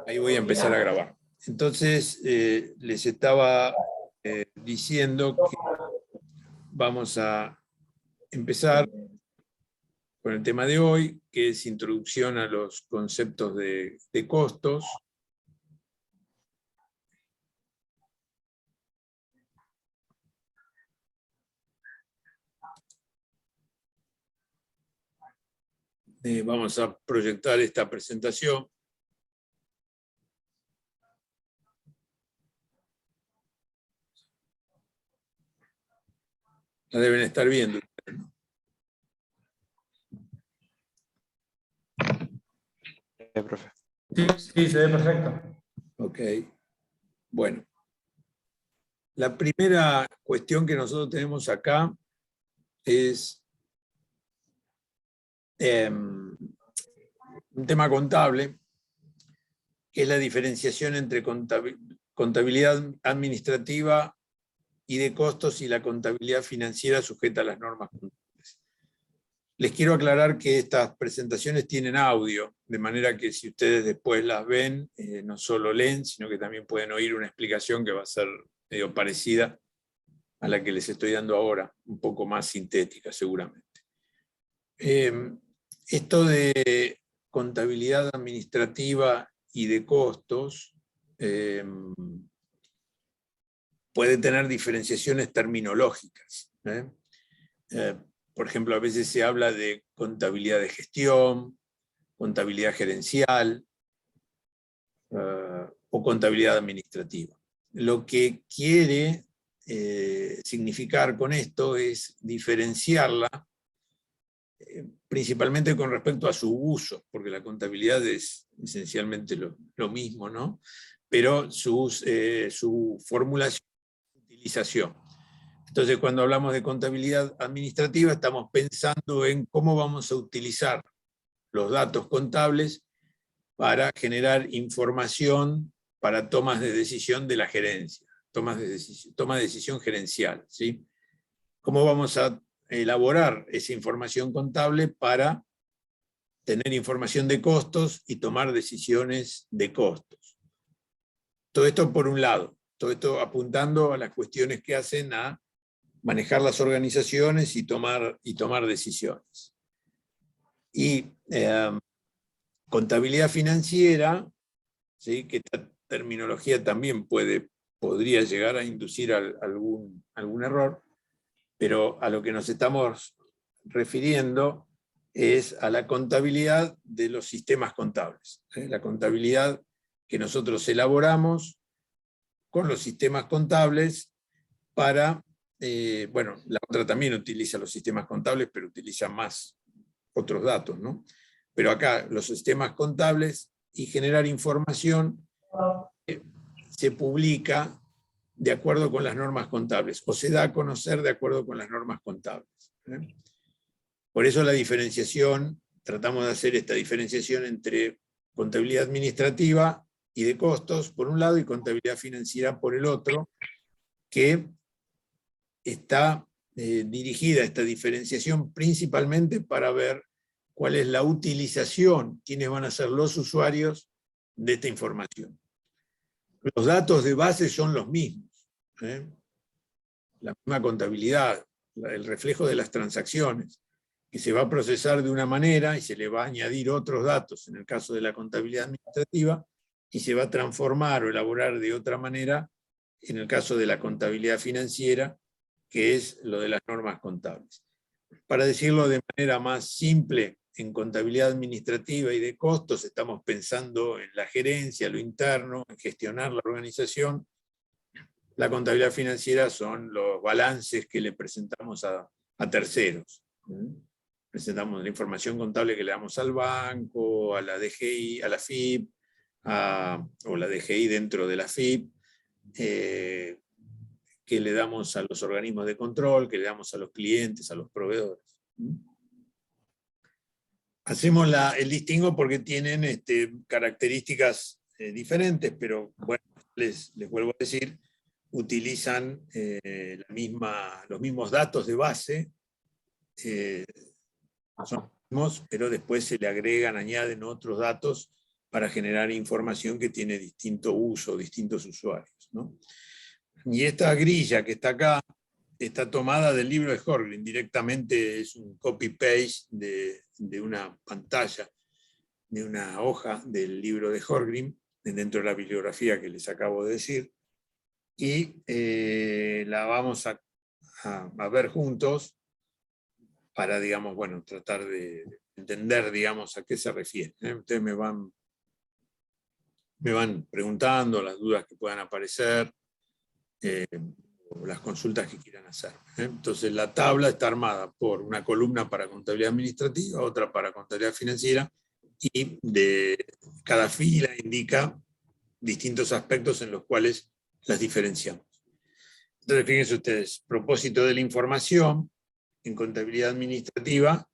Ahí voy a empezar a grabar. Entonces, les estaba diciendo que vamos a empezar con el tema de hoy, que es introducción a los conceptos de costos. Vamos a proyectar esta presentación. La deben estar viendo. Profe. Sí, se ve perfecto. Ok. Bueno. La primera cuestión que nosotros tenemos acá es un tema contable, que es la diferenciación entre contabilidad administrativa y de costos y la contabilidad financiera sujeta a las normas contables. Les quiero aclarar que estas presentaciones tienen audio, de manera que si ustedes después las ven, no solo leen, sino que también pueden oír una explicación que va a ser medio parecida a la que les estoy dando ahora, un poco más sintética seguramente. Esto de contabilidad administrativa y de costos puede tener diferenciaciones terminológicas. Por ejemplo, a veces se habla de contabilidad de gestión, contabilidad gerencial o contabilidad administrativa. Lo que quiere significar con esto es diferenciarla principalmente con respecto a su uso, porque la contabilidad es esencialmente lo mismo, ¿no? Pero su formulación y utilización. Entonces, cuando hablamos de contabilidad administrativa, estamos pensando en cómo vamos a utilizar los datos contables para generar información para tomas de decisión de la gerencia, toma de decisión gerencial, ¿sí? ¿Cómo vamos a elaborar esa información contable para tener información de costos y tomar decisiones de costos? Todo esto por un lado, todo esto apuntando a las cuestiones que hacen a manejar las organizaciones y tomar decisiones. Y contabilidad financiera, ¿sí? Que esta terminología también podría llegar a inducir algún error, pero a lo que nos estamos refiriendo es a la contabilidad de los sistemas contables. La contabilidad que nosotros elaboramos con los sistemas contables para, bueno, la otra también utiliza los sistemas contables, pero utiliza más otros datos, ¿no? Pero acá los sistemas contables y generar información se publica de acuerdo con las normas contables, o se da a conocer de acuerdo con las normas contables. Por eso la diferenciación, tratamos de hacer esta diferenciación entre contabilidad administrativa y de costos, por un lado, y contabilidad financiera por el otro, que está dirigida a esta diferenciación principalmente para ver cuál es la utilización, quiénes van a ser los usuarios de esta información. Los datos de base son los mismos. La misma contabilidad, el reflejo de las transacciones, que se va a procesar de una manera y se le va a añadir otros datos, en el caso de la contabilidad administrativa, y se va a transformar o elaborar de otra manera, en el caso de la contabilidad financiera, que es lo de las normas contables. Para decirlo de manera más simple, en contabilidad administrativa y de costos estamos pensando en la gerencia, lo interno, en gestionar la organización. La contabilidad financiera son los balances que le presentamos a terceros. Presentamos la información contable que le damos al banco, a la DGI, a la FIP, o la DGI dentro de la FIP, que le damos a los organismos de control, que le damos a los clientes, a los proveedores. Hacemos el distingo porque tienen características diferentes, pero bueno, les vuelvo a decir, utilizan los mismos datos de base, son pero después se le agregan, añaden otros datos para generar información que tiene distinto uso, distintos usuarios, ¿no? Y esta grilla que está acá está tomada del libro de Horgrim, directamente es un copy-paste de una pantalla, de una hoja del libro de Horgrim, dentro de la bibliografía que les acabo de decir, y la vamos a ver juntos para, digamos, bueno, tratar de entender, digamos, a qué se refiere. Ustedes me van preguntando las dudas que puedan aparecer, o las consultas que quieran hacer. Entonces la tabla está armada por una columna para contabilidad administrativa, otra para contabilidad financiera, y de cada fila indica distintos aspectos en los cuales las diferenciamos. Entonces fíjense ustedes, propósito de la información en contabilidad administrativa,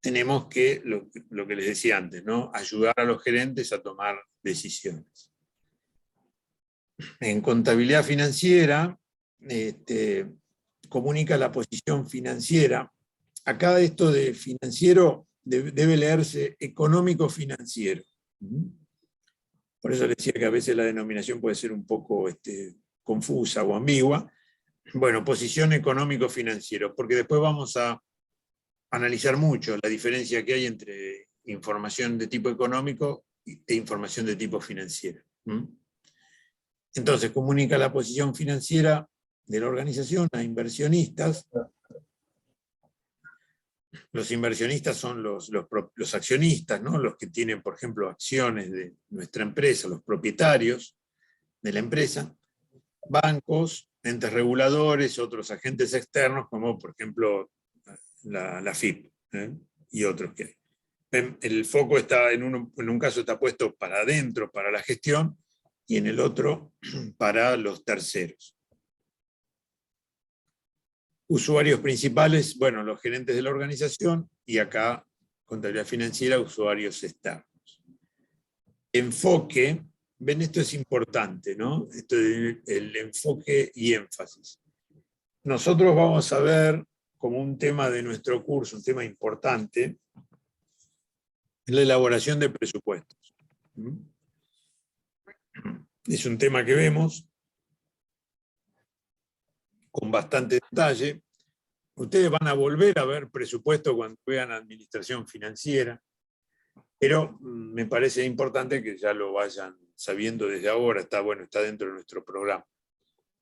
tenemos que, lo que les decía antes, ¿no? Ayudar a los gerentes a tomar decisiones. En contabilidad financiera, comunica la posición financiera. Acá esto de financiero debe leerse económico-financiero. Por eso les decía que a veces la denominación puede ser un poco confusa o ambigua. Bueno, posición económico-financiero, porque después vamos a analizar mucho la diferencia que hay entre información de tipo económico e información de tipo financiero. Entonces, comunica la posición financiera de la organización a inversionistas. Los inversionistas son los accionistas, ¿no? Los que tienen, por ejemplo, acciones de nuestra empresa, los propietarios de la empresa, bancos, entes reguladores, otros agentes externos, como por ejemplo la FIP, y otros que hay. El foco está en un caso está puesto para adentro, para la gestión, y en el otro para los terceros. Usuarios principales, bueno, los gerentes de la organización, y acá, contabilidad financiera, usuarios externos. Enfoque, ven, esto es importante, ¿no? Esto es el enfoque y énfasis. Nosotros vamos a ver como un tema de nuestro curso, un tema importante, la elaboración de presupuestos. Es un tema que vemos con bastante detalle. Ustedes van a volver a ver presupuesto cuando vean administración financiera, pero me parece importante que ya lo vayan sabiendo desde ahora, está dentro de nuestro programa,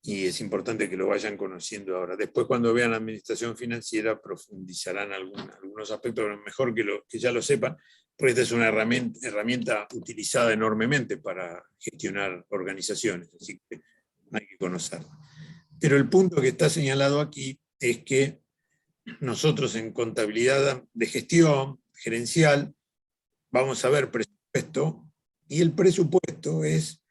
y es importante que lo vayan conociendo ahora. Después, cuando vean administración financiera, profundizarán algunos aspectos, pero mejor que ya lo sepan, porque esta es una herramienta utilizada enormemente para gestionar organizaciones, así que hay que conocerla. Pero el punto que está señalado aquí es que nosotros en contabilidad de gestión gerencial vamos a ver presupuesto, y el presupuesto es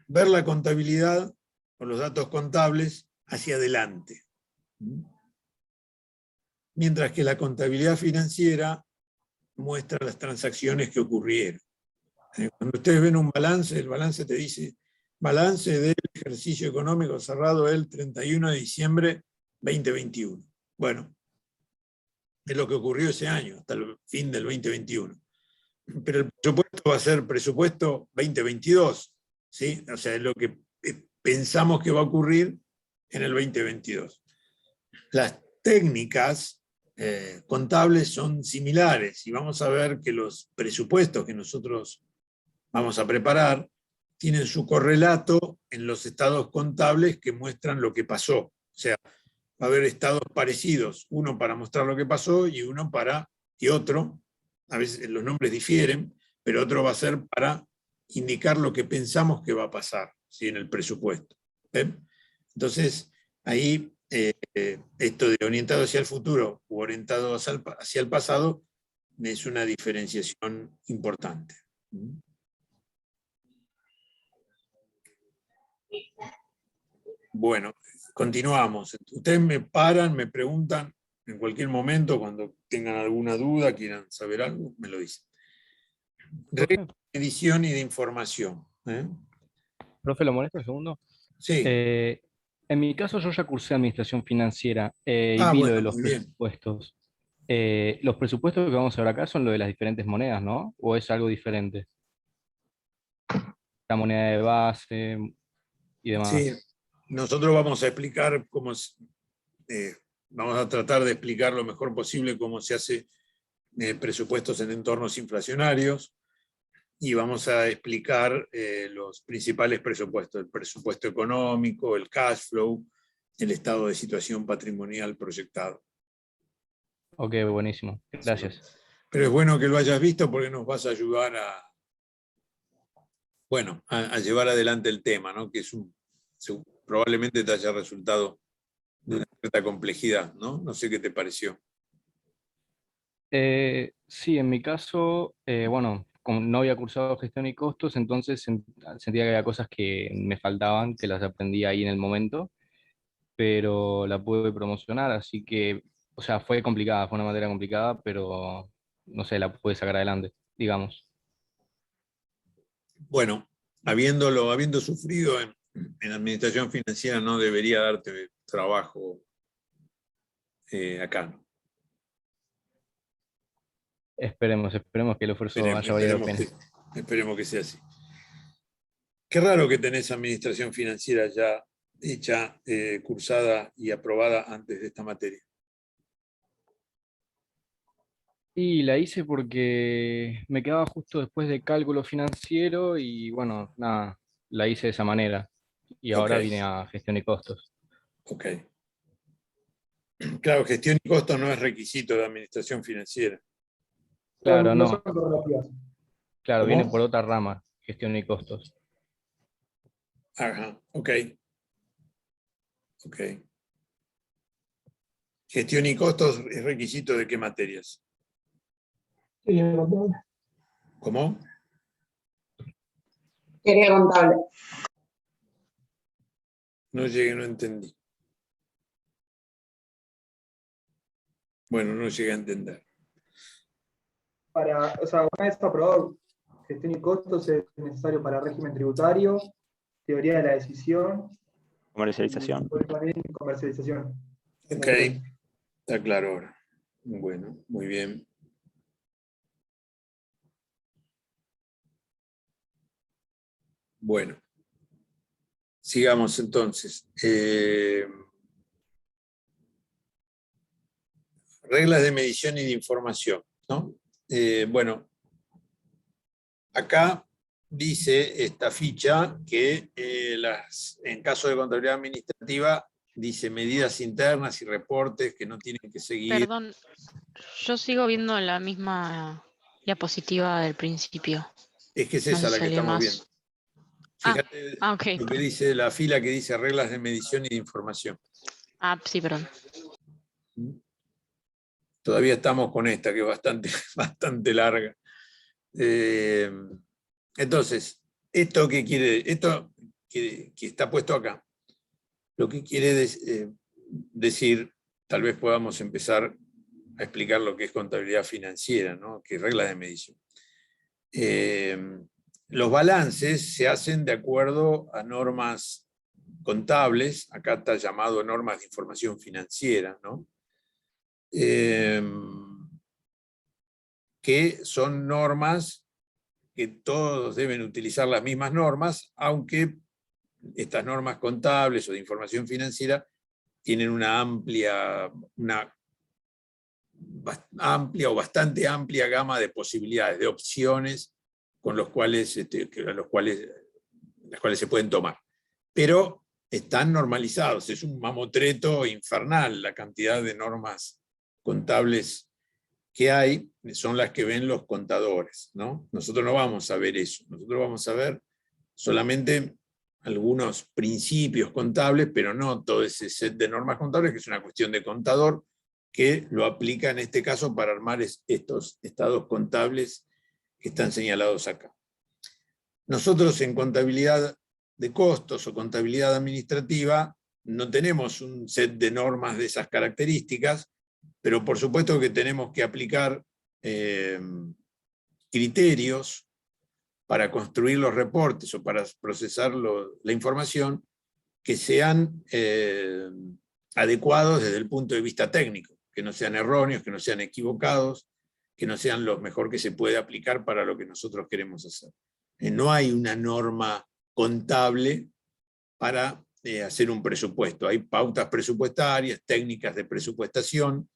ver la contabilidad o los datos contables hacia adelante. Mientras que la contabilidad financiera muestra las transacciones que ocurrieron. Cuando ustedes ven un balance, el balance te dice balance del ejercicio económico cerrado el 31 de diciembre 2021. Bueno, es lo que ocurrió ese año, hasta el fin del 2021. Pero el presupuesto va a ser presupuesto 2022, ¿sí? O sea, es lo que pensamos que va a ocurrir en el 2022. Las técnicas contables son similares, y vamos a ver que los presupuestos que nosotros vamos a preparar tienen su correlato en los estados contables que muestran lo que pasó. O sea, va a haber estados parecidos, uno para mostrar lo que pasó y otro, a veces los nombres difieren, pero otro va a ser para indicar lo que pensamos que va a pasar, ¿sí? En el presupuesto. Entonces, ahí esto de orientado hacia el futuro u orientado hacia el pasado es una diferenciación importante. Bueno, continuamos. Ustedes me paran, me preguntan en cualquier momento, cuando tengan alguna duda, quieran saber algo, me lo dicen. Reglas de edición y de información. Profe, ¿lo molesto un segundo? Sí. En mi caso yo ya cursé administración financiera y vi lo Bueno, de los muy bien. presupuestos. Los presupuestos que vamos a ver acá son lo de las diferentes monedas, ¿no? ¿O es algo diferente? La moneda de base y Sí, demás. nosotros vamos a explicar vamos a tratar de explicar lo mejor posible cómo se hace presupuestos en entornos inflacionarios y vamos a explicar los principales presupuestos, el presupuesto económico, el cash flow, el estado de situación patrimonial proyectado. Ok, buenísimo. Gracias. Pero es bueno que lo hayas visto porque nos vas a ayudar a llevar adelante el tema, ¿no? Que probablemente te haya resultado de una cierta complejidad, ¿no? No sé qué te pareció. Sí, en mi caso, bueno, como no había cursado gestión y costos, entonces sentía que había cosas que me faltaban, que las aprendí ahí en el momento, pero la pude promocionar, así que, o sea, fue complicada, fue una materia complicada, pero no sé, la pude sacar adelante, digamos. Bueno, habiendo sufrido en administración financiera, no debería darte trabajo acá, ¿no? Esperemos que el esfuerzo haya valido la pena. Esperemos que sea así. Qué raro que tenés administración financiera ya hecha, cursada y aprobada antes de esta materia. Y la hice porque me quedaba justo después de cálculo financiero y bueno, nada, la hice de esa manera. Y Ok, ahora vine a gestión y costos. ok. Claro, gestión y costo no es requisito de administración financiera. Claro, No son no, correlativas. claro, viene ¿Cómo? por otra rama, gestión y costos. Ajá, ok, ok. Gestión y costos es requisito de qué materias. Sí, contable. ¿Cómo? Quería contable. No llegué, no entendí. Bueno, no llegué a entender. O sea, una vez aprobado gestión y costos es necesario para régimen tributario, teoría de la decisión y Comercialización. después también comercialización. Ok, está claro ahora. Bueno, muy bien. Bueno, sigamos entonces. Reglas de medición y de información, ¿no? Bueno, acá dice esta ficha que en caso de contabilidad administrativa dice medidas internas y reportes que no tienen que seguir. Perdón, yo sigo viendo la misma diapositiva del principio. Es que es No esa sé la si que alguien estamos más. viendo. Fíjate Ok. lo que dice la fila que dice reglas de medición y de información. Sí, perdón. Todavía estamos con esta, que es bastante, bastante larga. Entonces, esto que está puesto acá, lo que quiere decir, tal vez podamos empezar a explicar lo que es contabilidad financiera, ¿no? Que es reglas de medición. Los balances se hacen de acuerdo a normas contables, acá está llamado normas de información financiera, ¿no? Que son normas que todos deben utilizar las mismas normas, aunque estas normas contables o de información financiera tienen una amplia o bastante amplia gama de posibilidades, de opciones con las cuales se pueden tomar. Pero están normalizados, es un mamotreto infernal la cantidad de normas contables que hay, son las que ven los contadores, ¿no? Nosotros no vamos a ver eso, nosotros vamos a ver solamente algunos principios contables, pero no todo ese set de normas contables, que es una cuestión de contador, que lo aplica en este caso para armar estos estados contables que están señalados acá. Nosotros en contabilidad de costos o contabilidad administrativa no tenemos un set de normas de esas características, pero por supuesto que tenemos que aplicar criterios para construir los reportes o para procesar la información que sean adecuados desde el punto de vista técnico. que no sean erróneos, que no sean equivocados, que no sean los mejor que se puede aplicar para lo que nosotros queremos hacer. No hay una norma contable para hacer un presupuesto. Hay pautas presupuestarias, técnicas de presupuestación,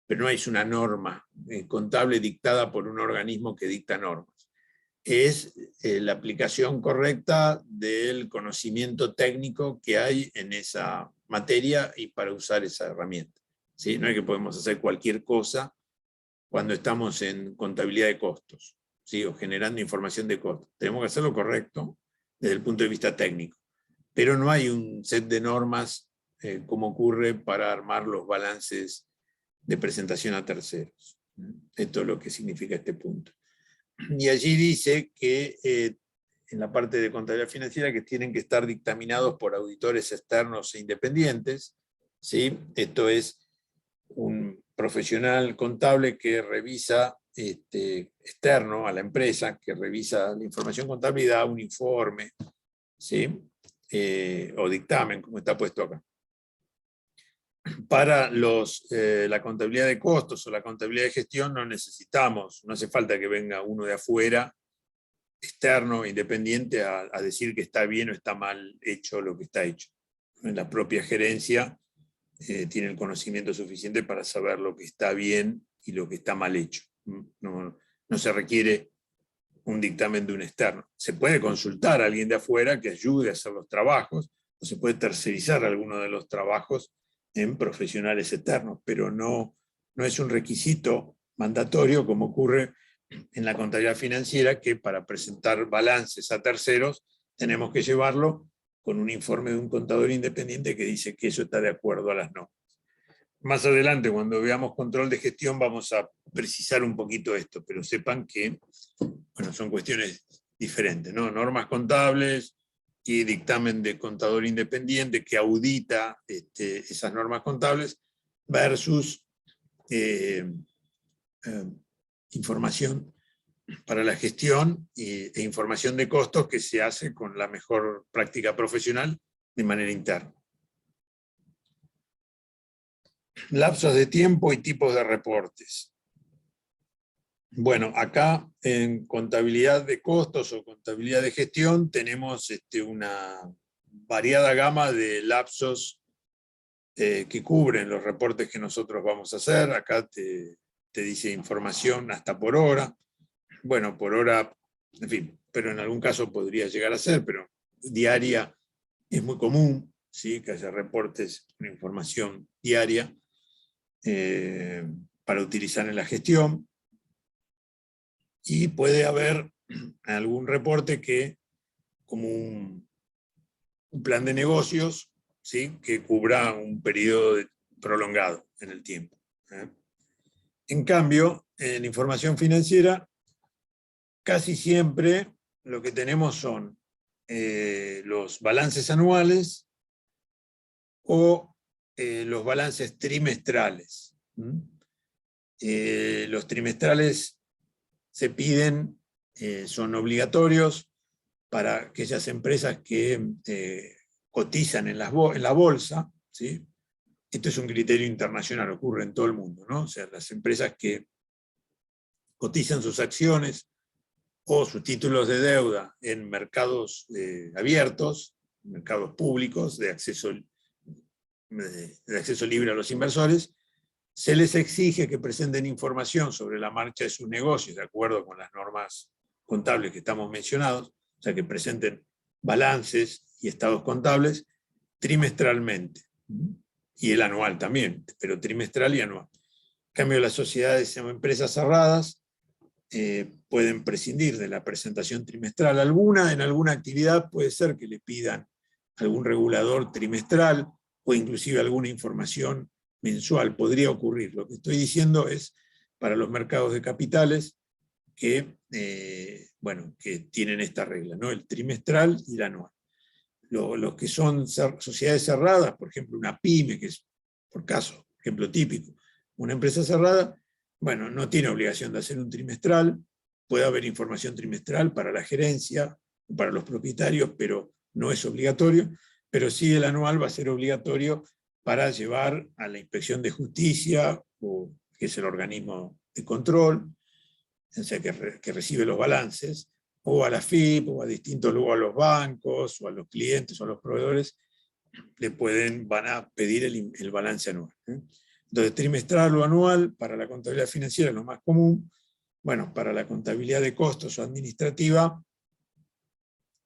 pero no hay una norma contable dictada por un organismo que dicta normas. Es la aplicación correcta del conocimiento técnico que hay en esa materia y para usar esa herramienta. ¿Sí? No es que podemos hacer cualquier cosa cuando estamos en contabilidad de costos, ¿sí? O generando información de costos. Tenemos que hacerlo correcto desde el punto de vista técnico, pero no hay un set de normas como ocurre para armar los balances de presentación a terceros. Esto es lo que significa este punto. Y allí dice que en la parte de contabilidad financiera que tienen que estar dictaminados por auditores externos e independientes, ¿sí? Esto es un profesional contable que revisa externo a la empresa, que revisa la información contable y da un informe, ¿sí? O dictamen, como está puesto acá. Para la contabilidad de costos o la contabilidad de gestión no necesitamos, no hace falta que venga uno de afuera, externo, independiente, a decir que está bien o está mal hecho lo que está hecho. En la propia gerencia tiene el conocimiento suficiente para saber lo que está bien y lo que está mal hecho. No se requiere un dictamen de un externo. Se puede consultar a alguien de afuera que ayude a hacer los trabajos, o se puede tercerizar alguno de los trabajos en profesionales externos, pero no es un requisito mandatorio como ocurre en la contabilidad financiera, que para presentar balances a terceros tenemos que llevarlo con un informe de un contador independiente que dice que eso está de acuerdo a las normas. Más adelante, cuando veamos control de gestión, vamos a precisar un poquito esto, pero sepan que son cuestiones diferentes, ¿no? Normas contables y dictamen de contador independiente que audita esas normas contables versus información para la gestión e información de costos que se hace con la mejor práctica profesional de manera interna. Lapsos de tiempo y tipos de reportes. Bueno, acá en contabilidad de costos o contabilidad de gestión tenemos una variada gama de lapsos que cubren los reportes que nosotros vamos a hacer. Acá te dice información hasta por hora. Bueno, por hora, en fin, pero en algún caso podría llegar a ser, pero diaria es muy común, ¿sí? Que haya reportes con información diaria para utilizar en la gestión. Y puede haber algún reporte que, como un plan de negocios, ¿sí? Que cubra un periodo prolongado en el tiempo. En cambio, en información financiera, casi siempre lo que tenemos son los balances anuales o los balances trimestrales. Los trimestrales se piden, son obligatorios para aquellas empresas que cotizan en la bolsa, ¿sí? Esto es un criterio internacional, ocurre en todo el mundo, ¿no? O sea, las empresas que cotizan sus acciones o sus títulos de deuda en mercados abiertos, mercados públicos de acceso libre a los inversores, se les exige que presenten información sobre la marcha de sus negocios de acuerdo con las normas contables que estamos mencionados, o sea, que presenten balances y estados contables trimestralmente, y el anual también, pero trimestral y anual. En cambio, las sociedades o empresas cerradas pueden prescindir de la presentación trimestral. En alguna actividad puede ser que le pidan algún regulador trimestral o inclusive alguna información mensual, podría ocurrir. Lo que estoy diciendo es para los mercados de capitales que tienen esta regla, ¿no? El trimestral y el anual. Los que son sociedades cerradas, por ejemplo una pyme, que es por caso, ejemplo típico, una empresa cerrada, bueno, no tiene obligación de hacer un trimestral, puede haber información trimestral para la gerencia, para los propietarios, pero no es obligatorio, pero sí el anual va a ser obligatorio para llevar a la inspección de justicia que es el organismo de control, o sea, que recibe los balances, o a la FIP, o a distintos, luego a los bancos, o a los clientes, o a los proveedores, van a pedir el balance anual. Entonces, trimestral o anual, para la contabilidad financiera es lo más común. Bueno, para la contabilidad de costos o administrativa,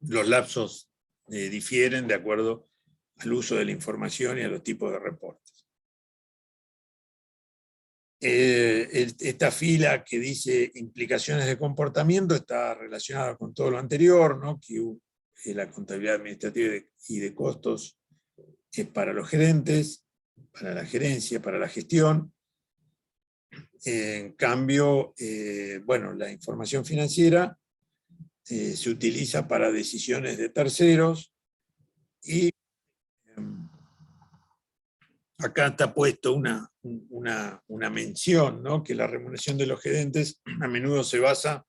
los lapsos difieren de acuerdo al uso de la información y a los tipos de reportes. Esta fila que dice implicaciones de comportamiento está relacionada con todo lo anterior, ¿no? Que la contabilidad administrativa y de costos es para los gerentes, para la gerencia, para la gestión. En cambio, bueno, la información financiera se utiliza para decisiones de terceros y acá está puesto una mención, ¿no? Que la remuneración de los gerentes a menudo se basa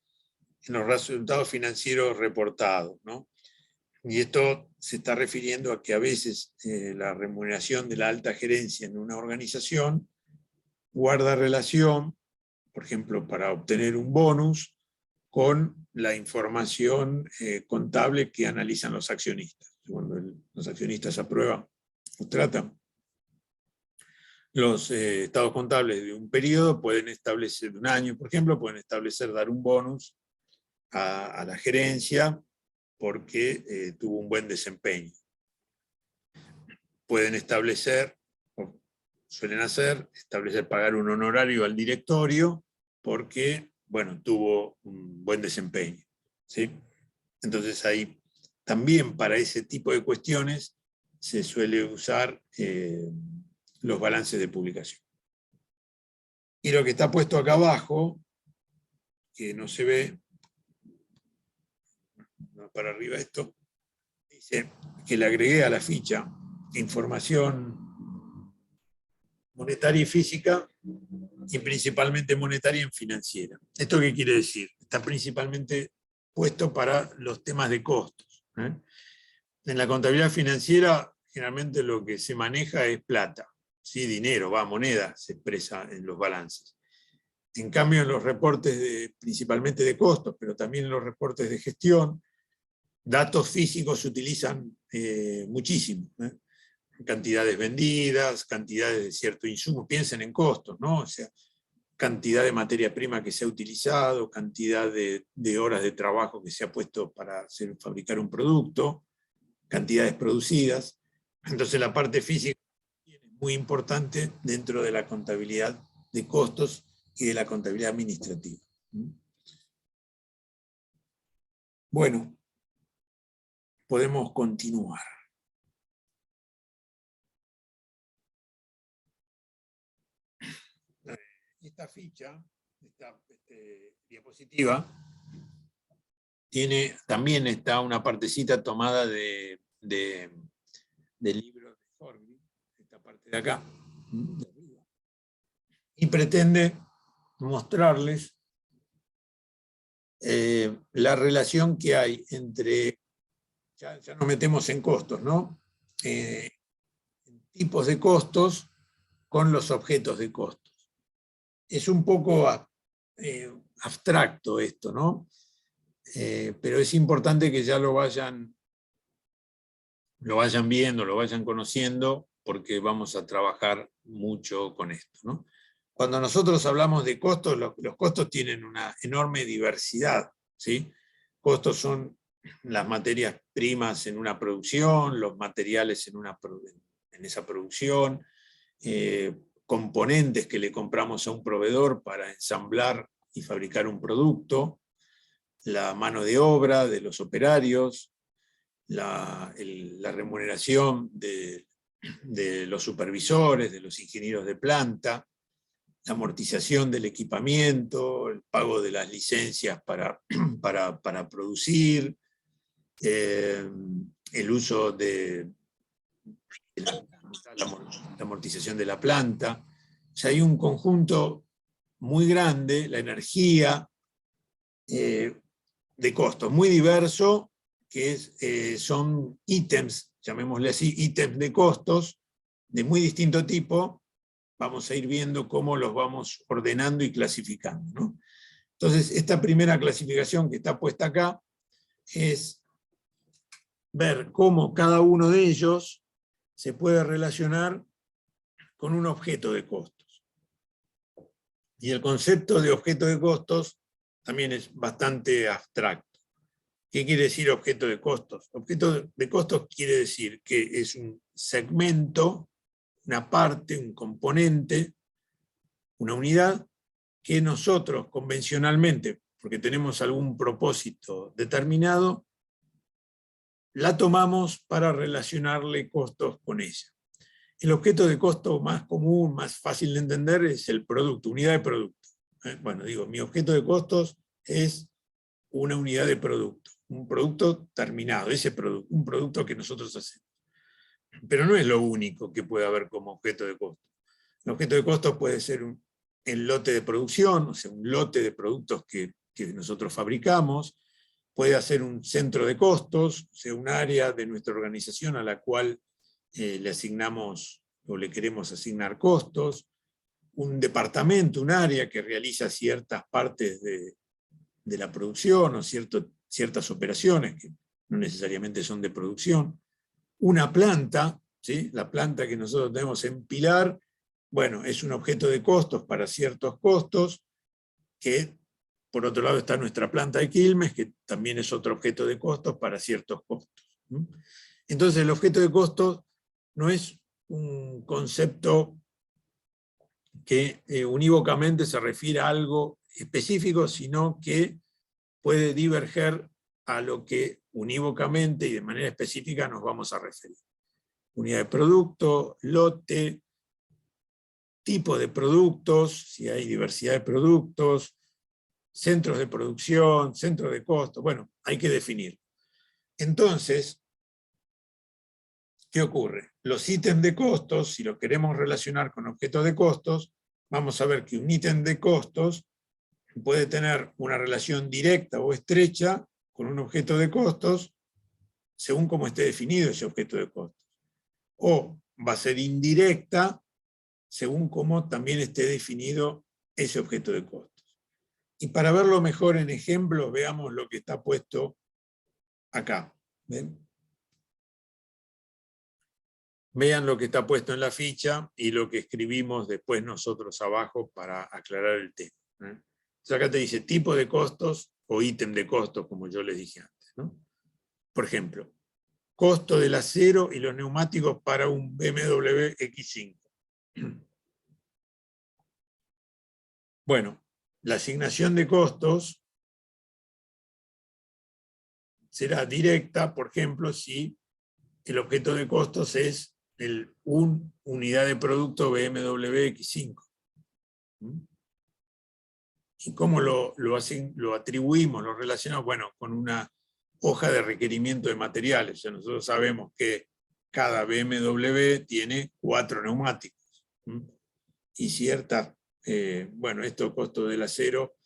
en los resultados financieros reportados, ¿no? Y esto se está refiriendo a que a veces la remuneración de la alta gerencia en una organización guarda relación, por ejemplo, para obtener un bonus, con la información contable que analizan los accionistas. Cuando los accionistas aprueban o tratan los estados contables de un periodo, pueden establecer, de un año, por ejemplo, pueden establecer dar un bonus a la gerencia porque tuvo un buen desempeño. Pueden establecer, o suelen establecer pagar un honorario al directorio porque, bueno, tuvo un buen desempeño, ¿sí? Entonces ahí también para ese tipo de cuestiones se suele usar los balances de publicación. Y lo que está puesto acá abajo, que no se ve, no para arriba esto, dice que le agregué a la ficha información monetaria y física, y principalmente monetaria y financiera. ¿Esto qué quiere decir? Está principalmente puesto para los temas de costos. En la contabilidad financiera, generalmente lo que se maneja es plata, ¿sí? Dinero, moneda, se expresa en los balances. En cambio, en los reportes principalmente de costos, pero también en los reportes de gestión, datos físicos se utilizan muchísimo. Cantidades vendidas, cantidades de cierto insumo, piensen en costos, ¿no? O sea, cantidad de materia prima que se ha utilizado, cantidad de horas de trabajo que se ha puesto para fabricar un producto, cantidades producidas. Entonces la parte física es muy importante dentro de la contabilidad de costos y de la contabilidad administrativa. Bueno, podemos continuar. Esta ficha, esta diapositiva, también está una partecita tomada del libro de Hornby, esta parte de acá, de arriba, y pretende mostrarles la relación que hay entre, ya nos metemos en costos, ¿no? Tipos de costos con los objetos de costos. Es un poco abstracto esto, ¿no? Pero es importante que ya lo vayan viendo, lo vayan conociendo, porque vamos a trabajar mucho con esto, ¿no? Cuando nosotros hablamos de costos, los costos tienen una enorme diversidad, ¿sí? Costos son las materias primas en una producción, los materiales en esa producción, componentes que le compramos a un proveedor para ensamblar y fabricar un producto, la mano de obra de los operarios, la remuneración de los supervisores, de los ingenieros de planta, la amortización del equipamiento, el pago de las licencias para producir, el uso de la amortización de la planta. O sea, hay un conjunto muy grande, la energía, de costos muy diverso, que son ítems, llamémosle así, ítems de costos de muy distinto tipo, vamos a ir viendo cómo los vamos ordenando y clasificando, ¿no? Entonces, esta primera clasificación que está puesta acá es ver cómo cada uno de ellos se puede relacionar con un objeto de costos. Y el concepto de objeto de costos también es bastante abstracto. ¿Qué quiere decir objeto de costos? Objeto de costos quiere decir que es un segmento, una parte, un componente, una unidad que nosotros convencionalmente, porque tenemos algún propósito determinado, la tomamos para relacionarle costos con ella. El objeto de costo más común, más fácil de entender, es el producto, unidad de producto. Bueno, digo, mi objeto de costos es una unidad de producto, un producto terminado, un producto que nosotros hacemos. Pero no es lo único que puede haber como objeto de costo. El objeto de costos puede ser el lote de producción, o sea, un lote de productos que nosotros fabricamos, puede ser un centro de costos, o sea, un área de nuestra organización a la cual le asignamos o le queremos asignar costos, un departamento, un área que realiza ciertas partes de la producción o ciertas operaciones que no necesariamente son de producción, una planta, ¿sí? La planta que nosotros tenemos en Pilar, bueno, es un objeto de costos para ciertos costos, que por otro lado está nuestra planta de Quilmes, que también es otro objeto de costos para ciertos costos. Entonces el objeto de costos no es un concepto que unívocamente se refiere a algo específico, sino que puede diverger a lo que unívocamente y de manera específica nos vamos a referir. Unidad de producto, lote, tipo de productos, si hay diversidad de productos, centros de producción, centros de costo, bueno, hay que definir. Entonces, ¿qué ocurre? Los ítems de costos, si lo queremos relacionar con objetos de costos, vamos a ver que un ítem de costos puede tener una relación directa o estrecha con un objeto de costos, según cómo esté definido ese objeto de costos. O va a ser indirecta, según cómo también esté definido ese objeto de costos. Y para verlo mejor en ejemplos, veamos lo que está puesto acá. ¿Ven? Vean lo que está puesto en la ficha y lo que escribimos después nosotros abajo para aclarar el tema. Entonces acá te dice tipo de costos o ítem de costos, como yo les dije antes, ¿no? Por ejemplo, costo del acero y los neumáticos para un BMW X5. Bueno, la asignación de costos será directa, por ejemplo, si el objeto de costos es una unidad de producto BMW X5. ¿Y cómo lo atribuimos, lo relacionamos? Bueno, con una hoja de requerimiento de materiales. O sea, nosotros sabemos que cada BMW tiene 4 neumáticos. Y bueno, estos costos del acero,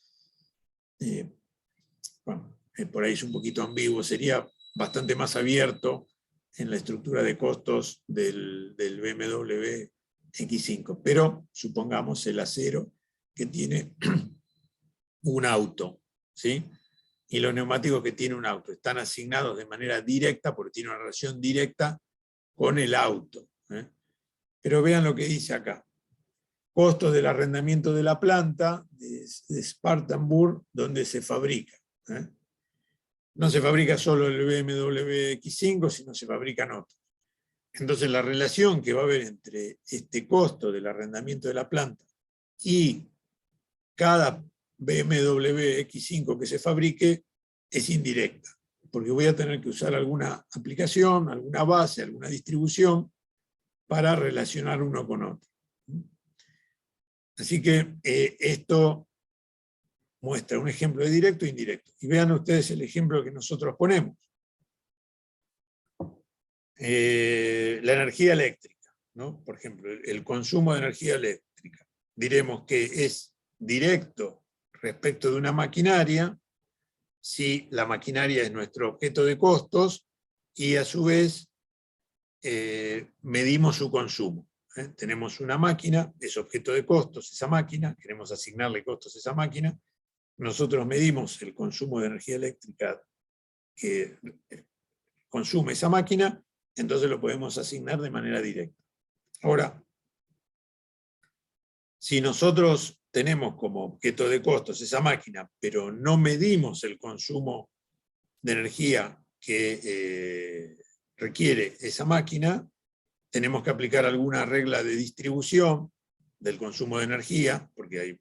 bueno, por ahí es un poquito ambiguo, sería bastante más abierto en la estructura de costos del BMW X5. Pero supongamos el acero que tiene un auto, ¿sí? Y los neumáticos que tiene un auto están asignados de manera directa, porque tiene una relación directa con el auto. Pero vean lo que dice acá. Costos del arrendamiento de la planta de Spartanburg, donde se fabrica. No se fabrica solo el BMW X5, sino se fabrican otros. Entonces la relación que va a haber entre este costo del arrendamiento de la planta y cada BMW X5 que se fabrique es indirecta, porque voy a tener que usar alguna aplicación, alguna base, alguna distribución para relacionar uno con otro. Así que esto muestra un ejemplo de directo e indirecto. Y vean ustedes el ejemplo que nosotros ponemos. La energía eléctrica, ¿no? Por ejemplo, el consumo de energía eléctrica. Diremos que es directo respecto de una maquinaria, si la maquinaria es nuestro objeto de costos y a su vez medimos su consumo. Tenemos una máquina, es objeto de costos esa máquina, queremos asignarle costos a esa máquina, nosotros medimos el consumo de energía eléctrica que consume esa máquina, entonces lo podemos asignar de manera directa. Ahora, si nosotros tenemos como objeto de costos esa máquina, pero no medimos el consumo de energía que requiere esa máquina, tenemos que aplicar alguna regla de distribución del consumo de energía, porque hay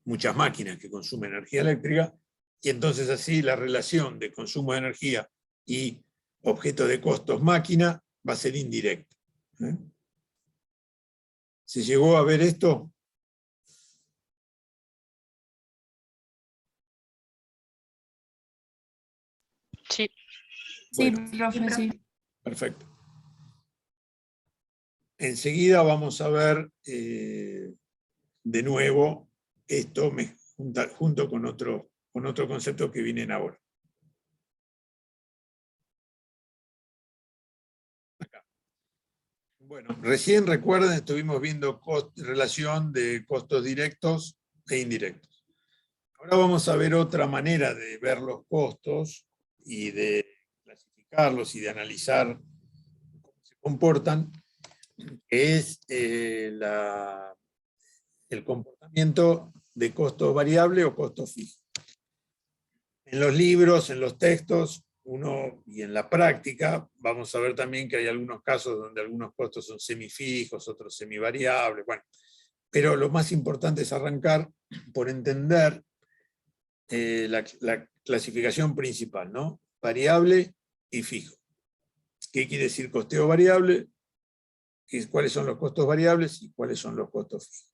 muchas máquinas que consumen energía eléctrica, y entonces así la relación de consumo de energía y objeto de costos máquina va a ser indirecta. ¿Se llegó a ver esto? Sí. Sí, Bueno, profe, sí. perfecto. Enseguida vamos a ver de nuevo esto junto con otro concepto que vienen ahora. Acá. Bueno, recién recuerden, estuvimos viendo relación de costos directos e indirectos. Ahora vamos a ver otra manera de ver los costos y de clasificarlos y de analizar cómo se comportan, que es el comportamiento de costo variable o costo fijo. En los libros, en los textos, y en la práctica, vamos a ver también que hay algunos casos donde algunos costos son semifijos, otros semivariables, bueno. Pero lo más importante es arrancar por entender la clasificación principal, ¿no? Variable y fijo. ¿Qué quiere decir costeo variable? ¿Cuáles son los costos variables y cuáles son los costos fijos?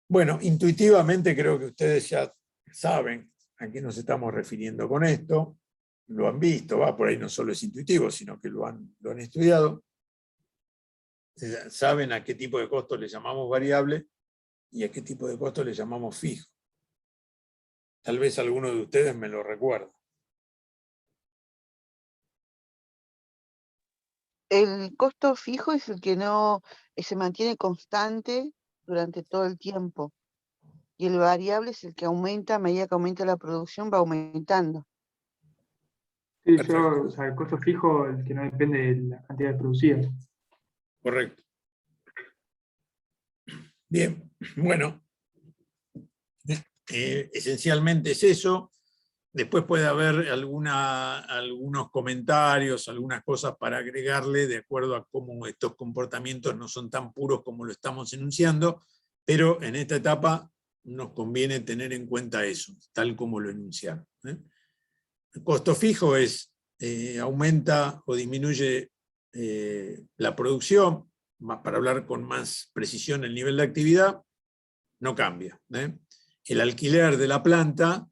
Bueno, intuitivamente creo que ustedes ya saben a qué nos estamos refiriendo con esto, lo han visto, por ahí no solo es intuitivo, sino que lo han estudiado. Saben a qué tipo de costo le llamamos variable y a qué tipo de costo le llamamos fijo. Tal vez alguno de ustedes me lo recuerda. El costo fijo es el que no se mantiene constante durante todo el tiempo. Y el variable es el que aumenta a medida que aumenta la producción, va aumentando. Sí, Perfecto. o sea, el costo fijo, el que no depende de la cantidad de producida. Correcto. Bien, bueno. Esencialmente es eso. Después puede haber algunos comentarios, algunas cosas para agregarle de acuerdo a cómo estos comportamientos no son tan puros como lo estamos enunciando, pero en esta etapa nos conviene tener en cuenta eso, tal como lo enunciaron. El costo fijo es aumenta o disminuye la producción, para hablar con más precisión el nivel de actividad, no cambia. El alquiler de la planta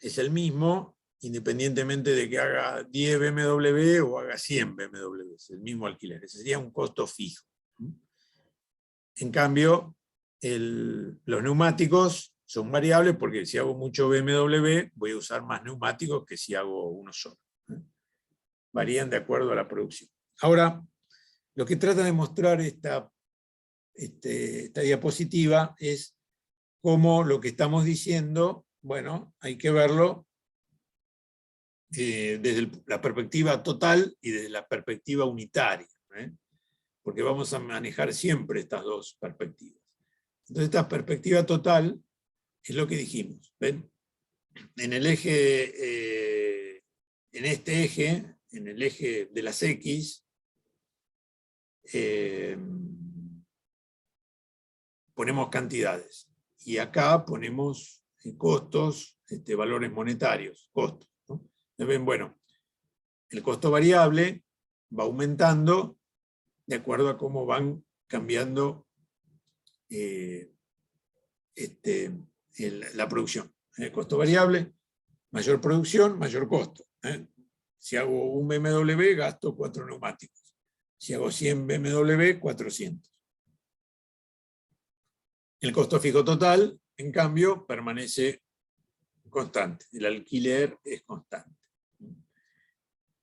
es el mismo, independientemente de que haga 10 BMW o haga 100 BMW, es el mismo alquiler, ese sería un costo fijo. En cambio, los neumáticos son variables porque si hago mucho BMW voy a usar más neumáticos que si hago uno solo. Varían de acuerdo a la producción. Ahora, lo que trata de mostrar esta diapositiva es cómo lo que estamos diciendo, bueno, hay que verlo desde la perspectiva total y desde la perspectiva unitaria, porque vamos a manejar siempre estas dos perspectivas. Entonces, esta perspectiva total es lo que dijimos. ¿Ven? En el eje, en este eje, en el eje de las X, ponemos cantidades. Y acá ponemos costos, valores monetarios, costos. ¿No? Ven, bueno, el costo variable va aumentando de acuerdo a cómo van cambiando la producción. El costo variable, mayor producción, mayor costo. Si hago un BMW, gasto 4 neumáticos. Si hago 100 BMW, 400. El costo fijo total, en cambio, permanece constante. El alquiler es constante.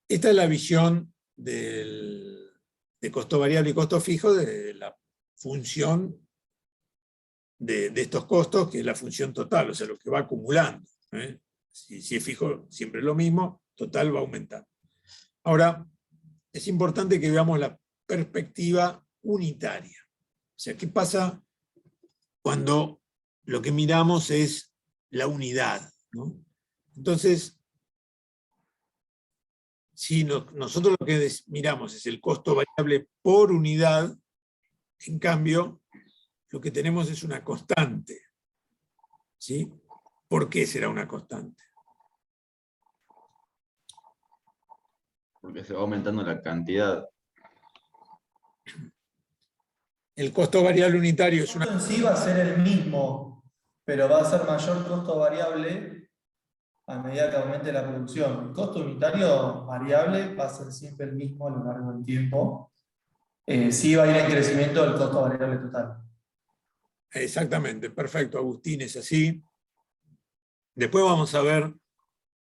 Esta es la visión de de costo variable y costo fijo de la función de estos costos, que es la función total, o sea, lo que va acumulando. Si es fijo, siempre es lo mismo, total va a aumentar. Ahora, es importante que veamos la perspectiva unitaria. O sea, ¿qué pasa cuando lo que miramos es la unidad, ¿no? Entonces, si nosotros lo que miramos es el costo variable por unidad, en cambio, lo que tenemos es una constante. ¿Sí? ¿Por qué será una constante? Porque se va aumentando la cantidad. El costo variable unitario es El una... costo en sí va a ser el mismo, pero va a ser mayor costo variable a medida que aumente la producción. El costo unitario variable va a ser siempre el mismo a lo largo del tiempo. Sí va a ir en crecimiento el costo variable total. Exactamente, perfecto, Agustín, es así. Después vamos a ver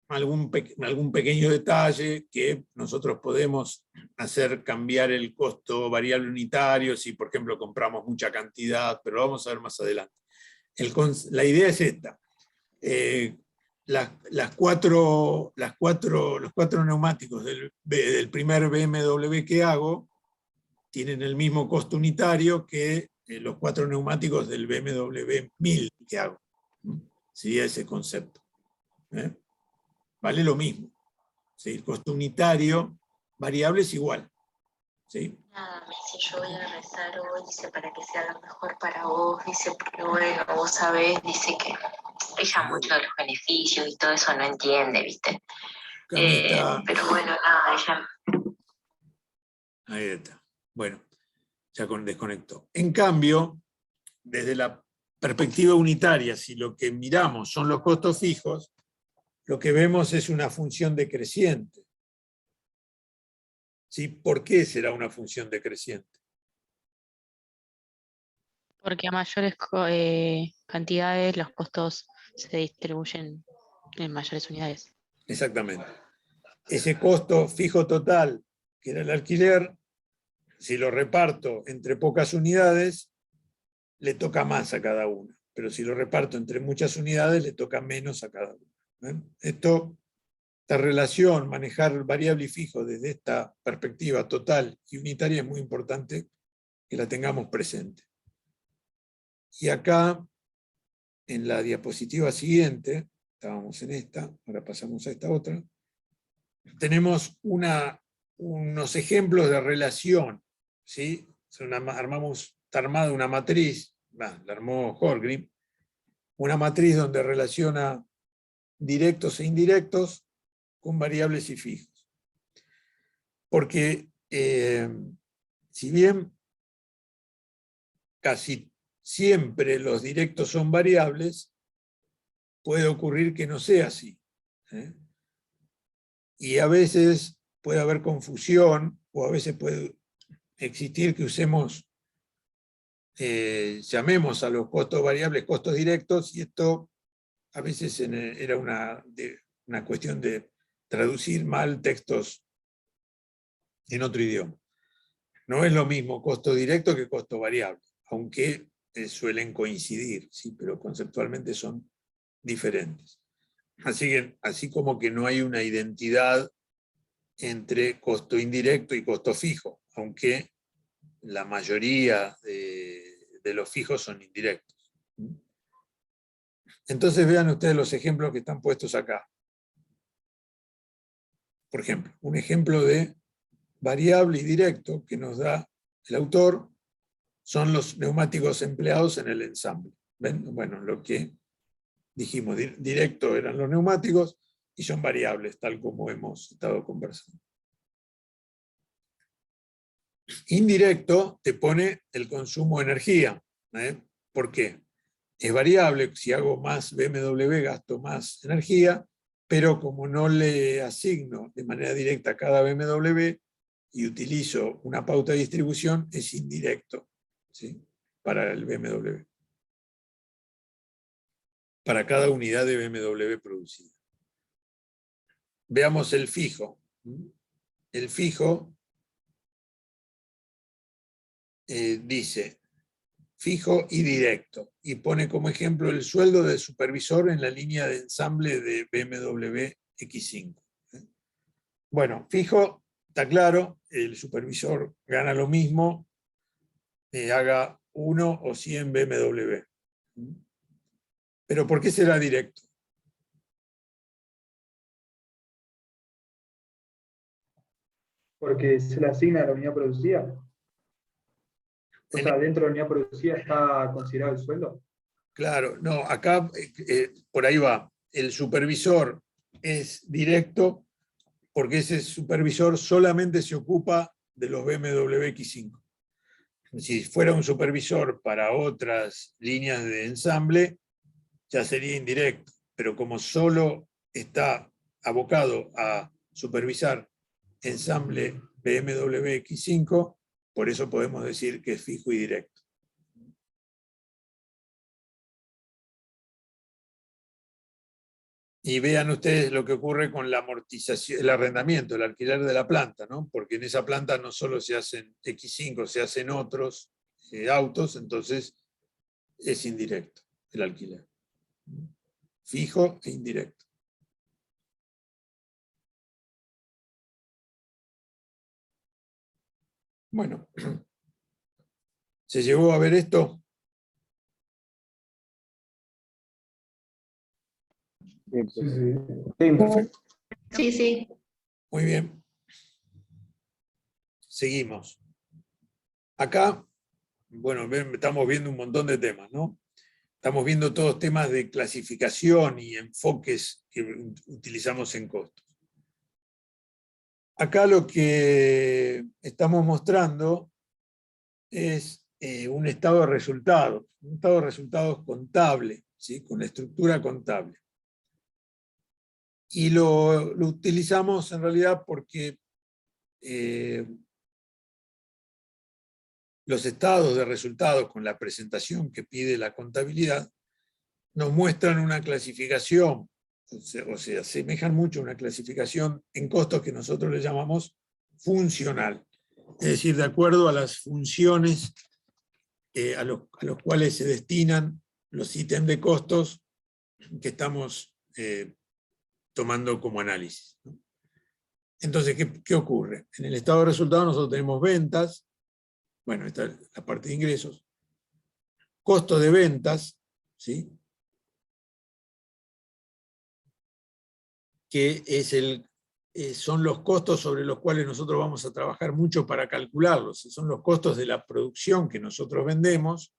algún pequeño detalle que nosotros podemos hacer cambiar el costo variable unitario si, por ejemplo, compramos mucha cantidad, pero lo vamos a ver más adelante. La idea es esta. Los cuatro neumáticos del primer BMW que hago tienen el mismo costo unitario que los 4 neumáticos del BMW 1000 que hago. Sería ese concepto. Vale lo mismo. ¿Sí? El costo unitario variable es igual. ¿Sí? Nada, me dice, yo voy a rezar hoy, dice, para que sea lo mejor para vos, dice, porque bueno, vos sabés, dice que ella mucho de los beneficios y todo eso no entiende, ¿viste? Pero bueno, nada, ella... Ahí está. Bueno, ya desconectó. En cambio, desde la perspectiva unitaria, si lo que miramos son los costos fijos, lo que vemos es una función decreciente. ¿Sí? ¿Por qué será una función decreciente? Porque a mayores cantidades los costos se distribuyen en mayores unidades. Exactamente. Ese costo fijo total, que era el alquiler, si lo reparto entre pocas unidades, le toca más a cada una. Pero si lo reparto entre muchas unidades, le toca menos a cada una. Esta relación, manejar variable y fijo desde esta perspectiva total y unitaria es muy importante que la tengamos presente. Y acá, en la diapositiva siguiente, estábamos en esta, ahora pasamos a esta otra, tenemos unos ejemplos de relación. ¿Sí? Está armada una matriz, la armó Holgrim, una matriz donde relaciona directos e indirectos con variables y fijos. Porque si bien casi siempre los directos son variables, puede ocurrir que no sea así. Y a veces puede haber confusión, o a veces puede existir que llamemos a los costos variables costos directos, y esto a veces era una cuestión de traducir mal textos en otro idioma. No es lo mismo costo directo que costo variable, aunque suelen coincidir, ¿sí? Pero conceptualmente son diferentes. Así como que no hay una identidad entre costo indirecto y costo fijo, aunque la mayoría de los fijos son indirectos. Entonces vean ustedes los ejemplos que están puestos acá. Por ejemplo, un ejemplo de variable y directo que nos da el autor son los neumáticos empleados en el ensamble. ¿Ven? Bueno, lo que dijimos, directo eran los neumáticos y son variables, tal como hemos estado conversando. Indirecto te pone el consumo de energía. ¿Por qué? Es variable, si hago más BMW gasto más energía, pero como no le asigno de manera directa a cada BMW y utilizo una pauta de distribución, es indirecto, ¿sí? Para el BMW. Para cada unidad de BMW producida. Veamos el fijo. El fijo dice fijo y directo, y pone como ejemplo el sueldo del supervisor en la línea de ensamble de BMW X5. Bueno, fijo, está claro, el supervisor gana lo mismo, haga 1 o 100 BMW. Pero ¿por qué será directo? Porque se le asigna a la unidad producida. O sea, dentro de la unidad producida está considerado el sueldo. Claro, no, acá por ahí va. El supervisor es directo porque ese supervisor solamente se ocupa de los BMW X5. Si fuera un supervisor para otras líneas de ensamble, ya sería indirecto, pero como solo está abocado a supervisar ensamble BMW X5, por eso podemos decir que es fijo y directo. Y vean ustedes lo que ocurre con la amortización, el arrendamiento, el alquiler de la planta, ¿no? Porque en esa planta no solo se hacen X5, se hacen otros autos, entonces es indirecto el alquiler. Fijo e indirecto. Bueno, ¿se llegó a ver esto? Sí, sí. Perfecto. Sí, sí. Muy bien. Seguimos. Acá, bueno, estamos viendo un montón de temas, ¿no? Estamos viendo todos temas de clasificación y enfoques que utilizamos en costos. Acá lo que estamos mostrando es un estado de resultados, contable, ¿sí? Con la estructura contable. Y lo utilizamos en realidad porque los estados de resultados con la presentación que pide la contabilidad nos muestran una clasificación, o se asemejan mucho a una clasificación en costos que nosotros le llamamos funcional. Es decir, de acuerdo a las funciones a los cuales se destinan los ítems de costos que estamos tomando como análisis. Entonces, ¿qué ocurre? En el estado de resultados nosotros tenemos ventas, bueno, esta es la parte de ingresos, costo de ventas, ¿sí? Que son los costos sobre los cuales nosotros vamos a trabajar mucho para calcularlos. Son los costos de la producción que nosotros vendemos.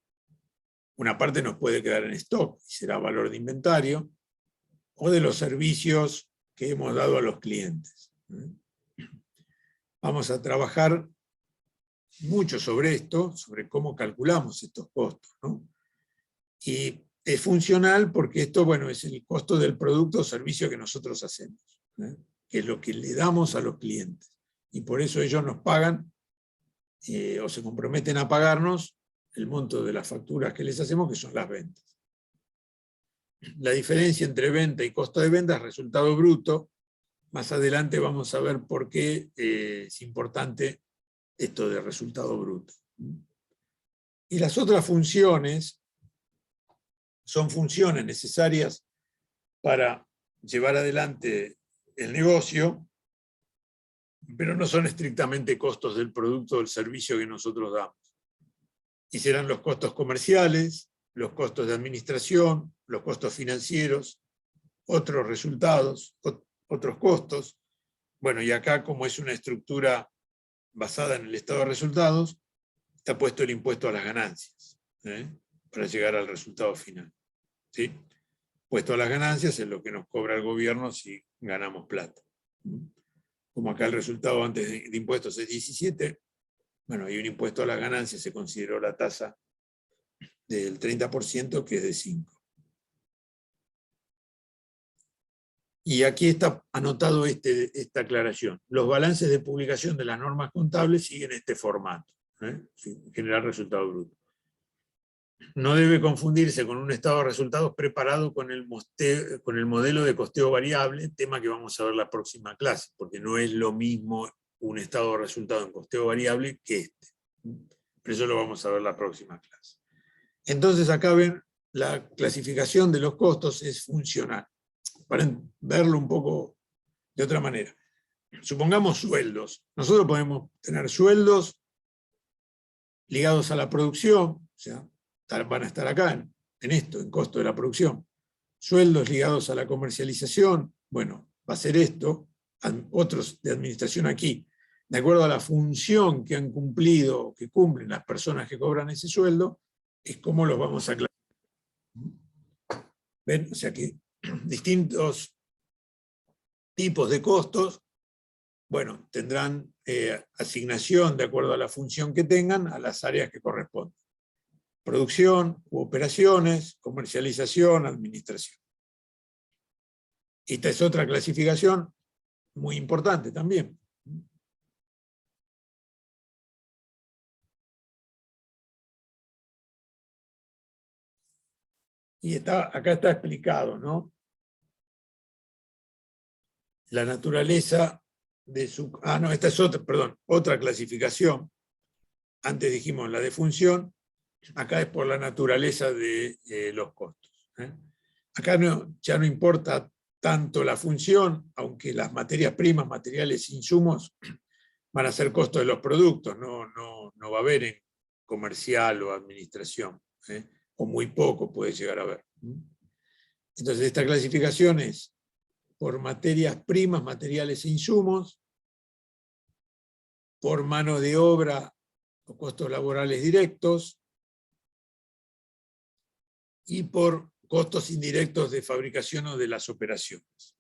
Una parte nos puede quedar en stock y será valor de inventario, o de los servicios que hemos dado a los clientes. Vamos a trabajar mucho sobre esto, sobre cómo calculamos estos costos, ¿no? Y es funcional porque esto, bueno, es el costo del producto o servicio que nosotros hacemos, que es lo que le damos a los clientes. Y por eso ellos nos pagan o se comprometen a pagarnos el monto de las facturas que les hacemos, que son las ventas. La diferencia entre venta y costo de venta es resultado bruto. Más adelante vamos a ver por qué es importante esto de resultado bruto. Y las otras funciones son funciones necesarias para llevar adelante el negocio, pero no son estrictamente costos del producto o del servicio que nosotros damos. Y serán los costos comerciales, los costos de administración, los costos financieros, otros resultados, otros costos. Bueno, y acá, como es una estructura basada en el estado de resultados, está puesto el impuesto a las ganancias, para llegar al resultado final. ¿Sí? Impuesto a las ganancias es lo que nos cobra el gobierno si ganamos plata. Como acá el resultado antes de impuestos es 17, bueno, hay un impuesto a las ganancias, se consideró la tasa del 30%, que es de 5. Y aquí está anotado esta aclaración. Los balances de publicación de las normas contables siguen este formato, generar resultado bruto. No debe confundirse con un estado de resultados preparado con el modelo de costeo variable, tema que vamos a ver la próxima clase, porque no es lo mismo un estado de resultado en costeo variable que este. pero eso lo vamos a ver la próxima clase. Entonces acá ven, la clasificación de los costos es funcional, para verlo un poco de otra manera. Supongamos sueldos. Nosotros podemos tener sueldos ligados a la producción, o sea, van a estar acá en esto, en costo de la producción. Sueldos ligados a la comercialización, bueno, va a ser esto, otros de administración aquí. De acuerdo a la función que han cumplido, que cumplen las personas que cobran ese sueldo, es como los vamos a clasificar. ¿Ven? O sea que distintos tipos de costos, bueno, tendrán asignación de acuerdo a la función que tengan a las áreas que corresponden. Producción u operaciones, comercialización, administración. Esta es otra clasificación muy importante también. Y acá está explicado, ¿no? La naturaleza de su... Ah, no, esta es otra, perdón, otra clasificación. Antes dijimos la de función, acá es por la naturaleza de los costos. Acá ya no importa tanto la función, aunque las materias primas, materiales, insumos, van a ser costos de los productos, no va a haber en comercial o administración, o muy poco puede llegar a haber. Entonces esta clasificación es por materias primas, materiales e insumos, por mano de obra o costos laborales directos, y por costos indirectos de fabricación o de las operaciones.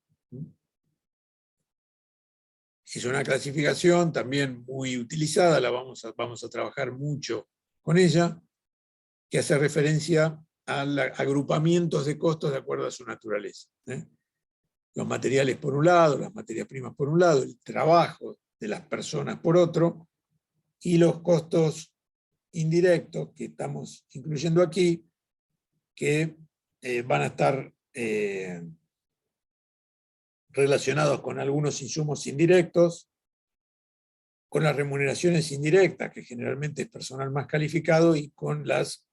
Es una clasificación también muy utilizada, vamos a trabajar mucho con ella, que hace referencia a agrupamientos de costos de acuerdo a su naturaleza. Los materiales por un lado, las materias primas por un lado, el trabajo de las personas por otro, y los costos indirectos que estamos incluyendo aquí, que van a estar relacionados con algunos insumos indirectos, con las remuneraciones indirectas, que generalmente es personal más calificado, y con las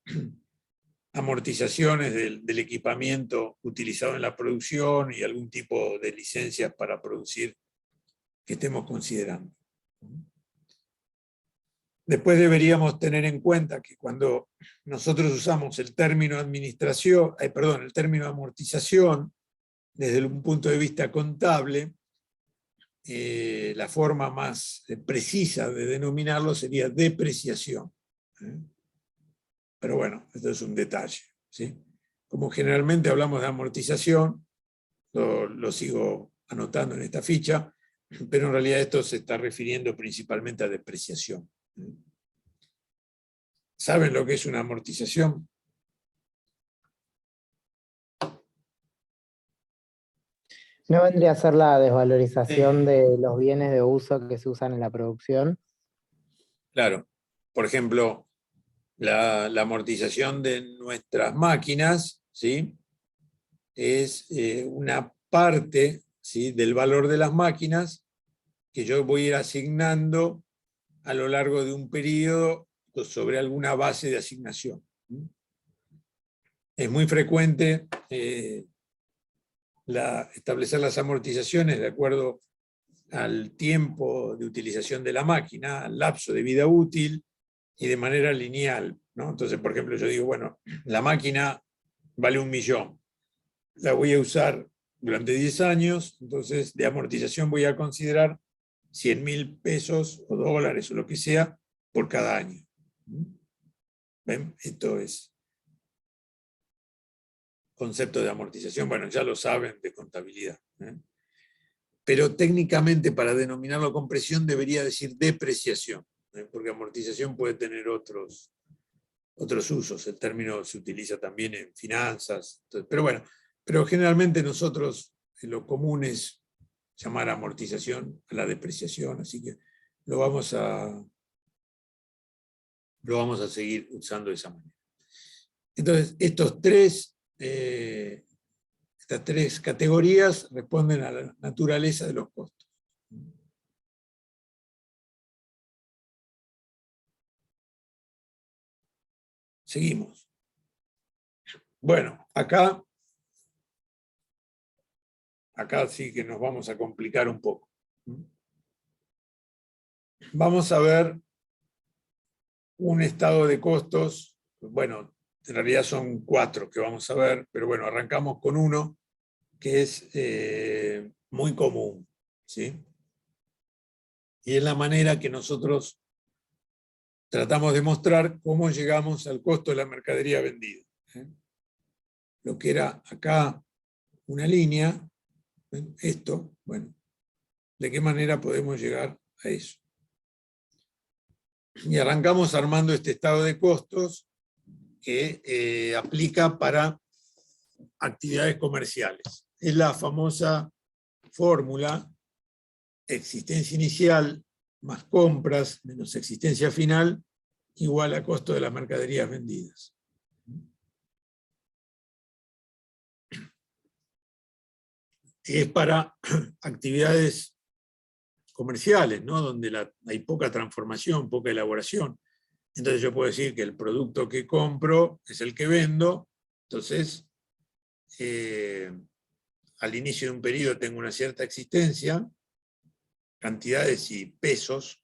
amortizaciones del equipamiento utilizado en la producción y algún tipo de licencias para producir que estemos considerando. Después deberíamos tener en cuenta que cuando nosotros usamos el término administración, el término amortización, desde un punto de vista contable, la forma más precisa de denominarlo sería depreciación. Pero bueno, esto es un detalle, ¿sí? Como generalmente hablamos de amortización, lo sigo anotando en esta ficha, pero en realidad esto se está refiriendo principalmente a depreciación. ¿Saben lo que es una amortización? ¿No vendría a ser la desvalorización de los bienes de uso que se usan en la producción? Claro. Por ejemplo, la amortización de nuestras máquinas, ¿sí? Es una parte, ¿sí?, del valor de las máquinas que yo voy a ir asignando a lo largo de un periodo sobre alguna base de asignación. Es muy frecuente establecer las amortizaciones de acuerdo al tiempo de utilización de la máquina, al lapso de vida útil y de manera lineal, ¿no? Entonces, por ejemplo, yo digo, bueno, la máquina vale 1.000.000, la voy a usar durante 10 años, entonces de amortización voy a considerar 100.000 pesos o dólares o lo que sea por cada año. ¿Ven? Esto es concepto de amortización, bueno, ya lo saben de contabilidad. Pero técnicamente para denominarlo con presión debería decir depreciación, porque amortización puede tener otros usos. El término se utiliza también en finanzas. Pero bueno, pero generalmente nosotros lo común es llamar amortización a la depreciación, así que lo vamos a seguir usando de esa manera. Entonces, estas tres categorías responden a la naturaleza de los costos. Seguimos. Bueno, acá sí que nos vamos a complicar un poco. Vamos a ver un estado de costos. Bueno, en realidad son 4 que vamos a ver, pero bueno, arrancamos con uno que es muy común, ¿sí? Y es la manera que nosotros tratamos de mostrar cómo llegamos al costo de la mercadería vendida. Lo que era acá una línea, esto, bueno, ¿de qué manera podemos llegar a eso? Y arrancamos armando este estado de costos que aplica para actividades comerciales. Es la famosa fórmula existencia inicial más compras menos existencia final igual a costo de las mercaderías vendidas. Es para actividades comerciales, ¿no? Donde hay poca transformación, poca elaboración. Entonces yo puedo decir que el producto que compro es el que vendo, entonces al inicio de un periodo tengo una cierta existencia, cantidades y pesos,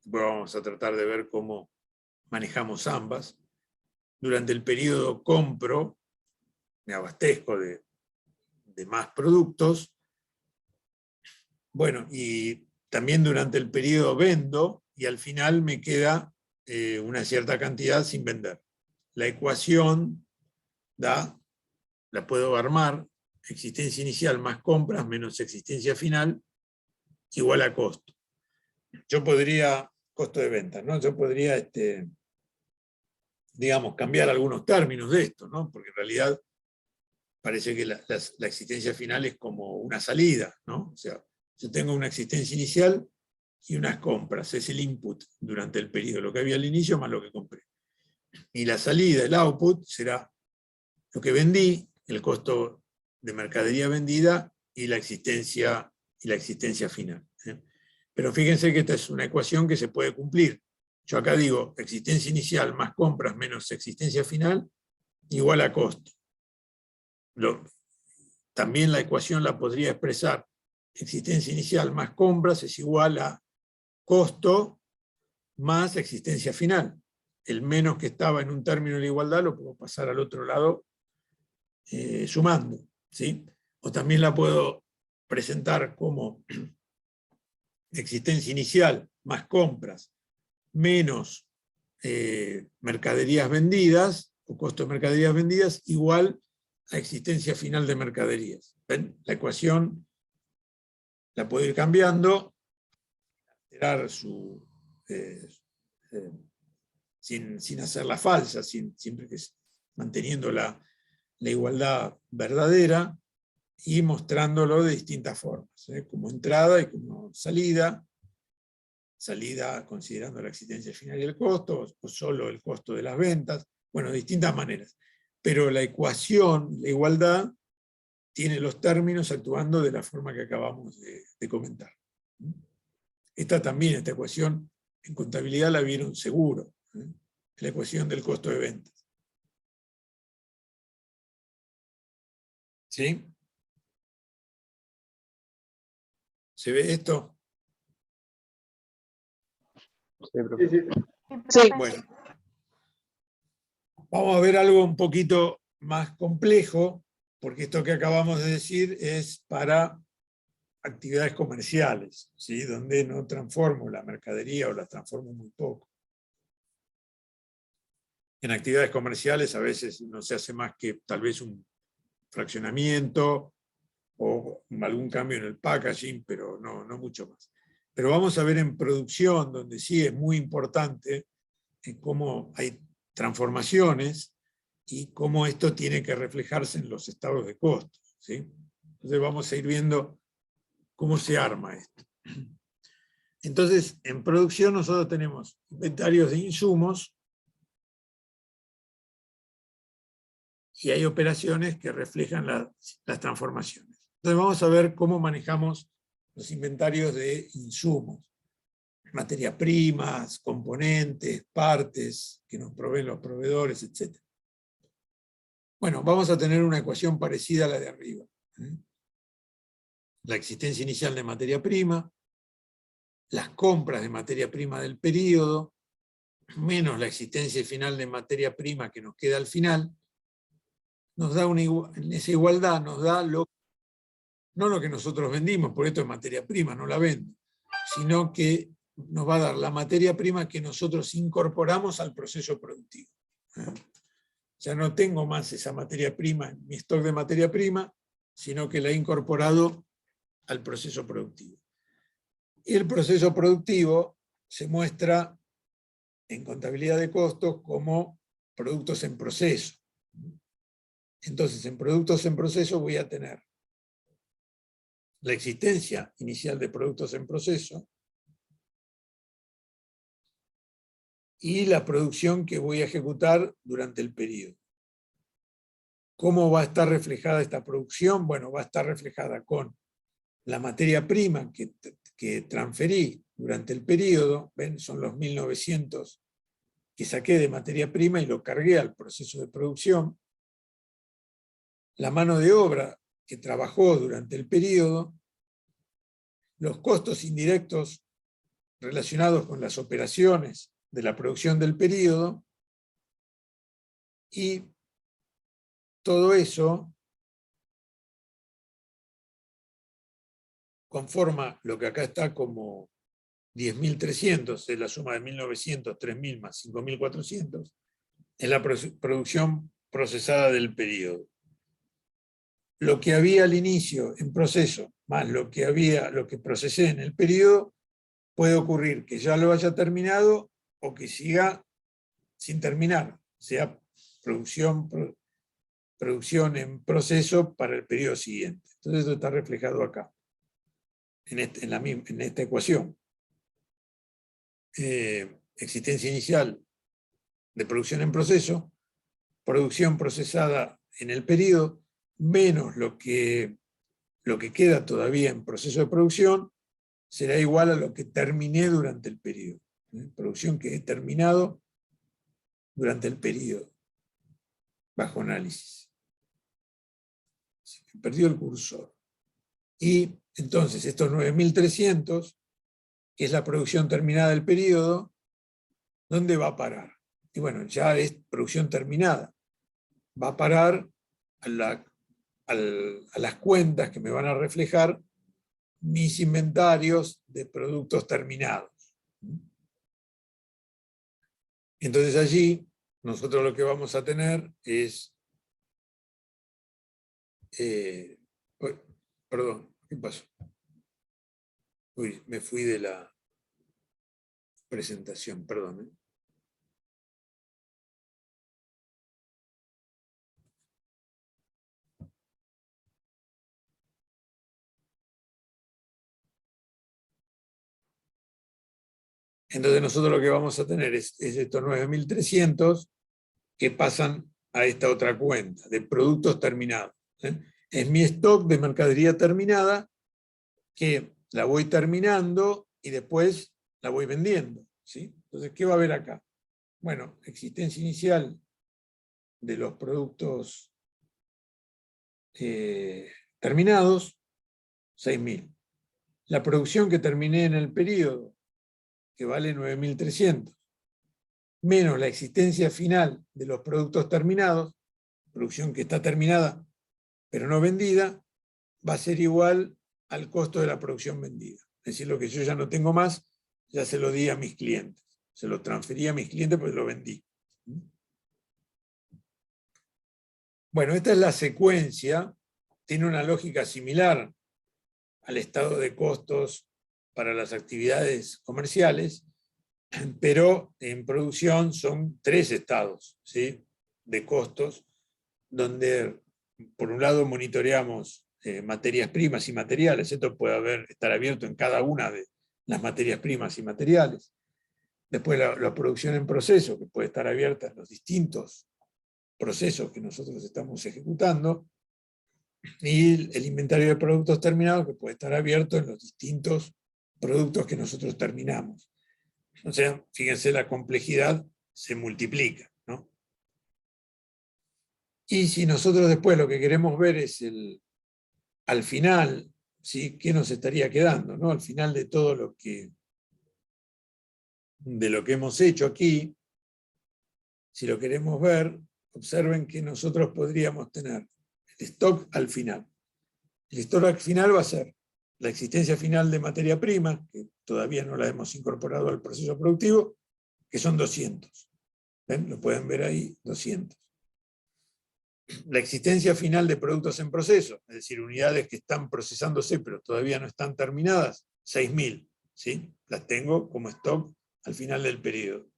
después vamos a tratar de ver cómo manejamos ambas. Durante el periodo compro, me abastezco de más productos, bueno, y también durante el periodo vendo, y al final me queda una cierta cantidad sin vender. La ecuación la puedo armar, existencia inicial más compras menos existencia final, igual a costo. Yo podría, costo de venta, ¿no? Yo podría, digamos, cambiar algunos términos de esto, ¿no? Porque en realidad parece que la existencia final es como una salida, ¿no? O sea, yo tengo una existencia inicial y unas compras, es el input durante el periodo, lo que había al inicio más lo que compré. Y la salida, el output, será lo que vendí, el costo de mercadería vendida y la existencia final. Pero fíjense que esta es una ecuación que se puede cumplir. Yo acá digo existencia inicial más compras menos existencia final igual a costo. También la ecuación la podría expresar existencia inicial más compras es igual a costo más existencia final. El menos que estaba en un término de la igualdad lo puedo pasar al otro lado sumando, ¿sí? O también la puedo presentar como existencia inicial más compras menos mercaderías vendidas o costo de mercaderías vendidas igual a existencia final de mercaderías. ¿Ven? La ecuación la puedo ir cambiando, alterar sin hacerla falsa, siempre que manteniendo la igualdad verdadera y mostrándolo de distintas formas, como entrada y como salida considerando la existencia final y el costo, o solo el costo de las ventas, bueno, de distintas maneras. Pero la ecuación, la igualdad, tiene los términos actuando de la forma que acabamos de comentar. Esta ecuación en contabilidad la vieron seguro, la ecuación del costo de ventas. ¿Sí? ¿Se ve esto? Sí, sí. Sí. Bueno. Vamos a ver algo un poquito más complejo, porque esto que acabamos de decir es para actividades comerciales, ¿sí? Donde no transformo la mercadería o la transformo muy poco. En actividades comerciales a veces no se hace más que tal vez un fraccionamiento o algún cambio en el packaging, pero no mucho más. Pero vamos a ver en producción, donde sí es muy importante cómo hay transformaciones y cómo esto tiene que reflejarse en los estados de costos, ¿sí? Entonces vamos a ir viendo cómo se arma esto. Entonces, en producción nosotros tenemos inventarios de insumos y hay operaciones que reflejan las transformaciones. Entonces vamos a ver cómo manejamos los inventarios de insumos. materias primas, componentes, partes que nos proveen los proveedores, etc. Bueno, vamos a tener una ecuación parecida a la de arriba. La existencia inicial de materia prima, las compras de materia prima del periodo, menos la existencia final de materia prima que nos queda al final, nos da en esa igualdad nos da no lo que nosotros vendimos, por esto es materia prima, no la vendo, sino que nos va a dar la materia prima que nosotros incorporamos al proceso productivo. Ya no tengo más esa materia prima en mi stock de materia prima, sino que la he incorporado al proceso productivo. Y el proceso productivo se muestra en contabilidad de costos como productos en proceso. Entonces, en productos en proceso voy a tener la existencia inicial de productos en proceso y la producción que voy a ejecutar durante el periodo. ¿Cómo va a estar reflejada esta producción? Bueno, va a estar reflejada con la materia prima que transferí durante el periodo, ven, son los 1900 que saqué de materia prima y lo cargué al proceso de producción, la mano de obra que trabajó durante el periodo, los costos indirectos relacionados con las operaciones de la producción del periodo, y todo eso conforma lo que acá está como 10.300, es la suma de 1.900, 3.000 más 5.400, es la producción procesada del periodo. Lo que había al inicio en proceso, más lo que procesé en el periodo, puede ocurrir que ya lo haya terminado o que siga sin terminar, sea producción en proceso para el periodo siguiente. Entonces esto está reflejado acá, en esta ecuación. Existencia inicial de producción en proceso, producción procesada en el periodo, menos lo que queda todavía en proceso de producción, será igual a lo que terminé durante el periodo. Producción que he terminado durante el periodo, bajo análisis. Se me perdió el cursor. Y entonces estos 9.300, que es la producción terminada del periodo, ¿dónde va a parar? Y bueno, ya es producción terminada. Va a parar a las cuentas que me van a reflejar mis inventarios de productos terminados. Entonces allí nosotros lo que vamos a tener es... perdón, ¿qué pasó? Uy, me fui de la presentación, perdón. Entonces nosotros lo que vamos a tener es estos 9.300 que pasan a esta otra cuenta de productos terminados. Es mi stock de mercadería terminada que la voy terminando y después la voy vendiendo, ¿sí? Entonces, ¿qué va a haber acá? Bueno, existencia inicial de los productos terminados, 6.000. La producción que terminé en el periodo, que vale 9.300, menos la existencia final de los productos terminados, producción que está terminada pero no vendida, va a ser igual al costo de la producción vendida. Es decir, lo que yo ya no tengo más, ya se lo di a mis clientes. Se lo transferí a mis clientes porque lo vendí. Bueno, esta es la secuencia. Tiene una lógica similar al estado de costos para las actividades comerciales, pero en producción son 3 estados, ¿sí?, de costos, donde por un lado monitoreamos materias primas y materiales. Esto puede estar abierto en cada una de las materias primas y materiales. Después la producción en proceso, que puede estar abierta en los distintos procesos que nosotros estamos ejecutando, y el inventario de productos terminados, que puede estar abierto en los distintos productos que nosotros terminamos. O sea, fíjense, la complejidad se multiplica, ¿no? Y si nosotros después lo que queremos ver es al final, ¿sí? ¿Qué nos estaría quedando, ¿no? Al final de todo de lo que hemos hecho aquí, si lo queremos ver, observen que nosotros podríamos tener el stock al final. El stock al final va a ser la existencia final de materia prima, que todavía no la hemos incorporado al proceso productivo, que son 200. ¿Ven? Lo pueden ver ahí, 200. La existencia final de productos en proceso, es decir, unidades que están procesándose pero todavía no están terminadas, 6.000. ¿Sí? Las tengo como stock al final del periodo.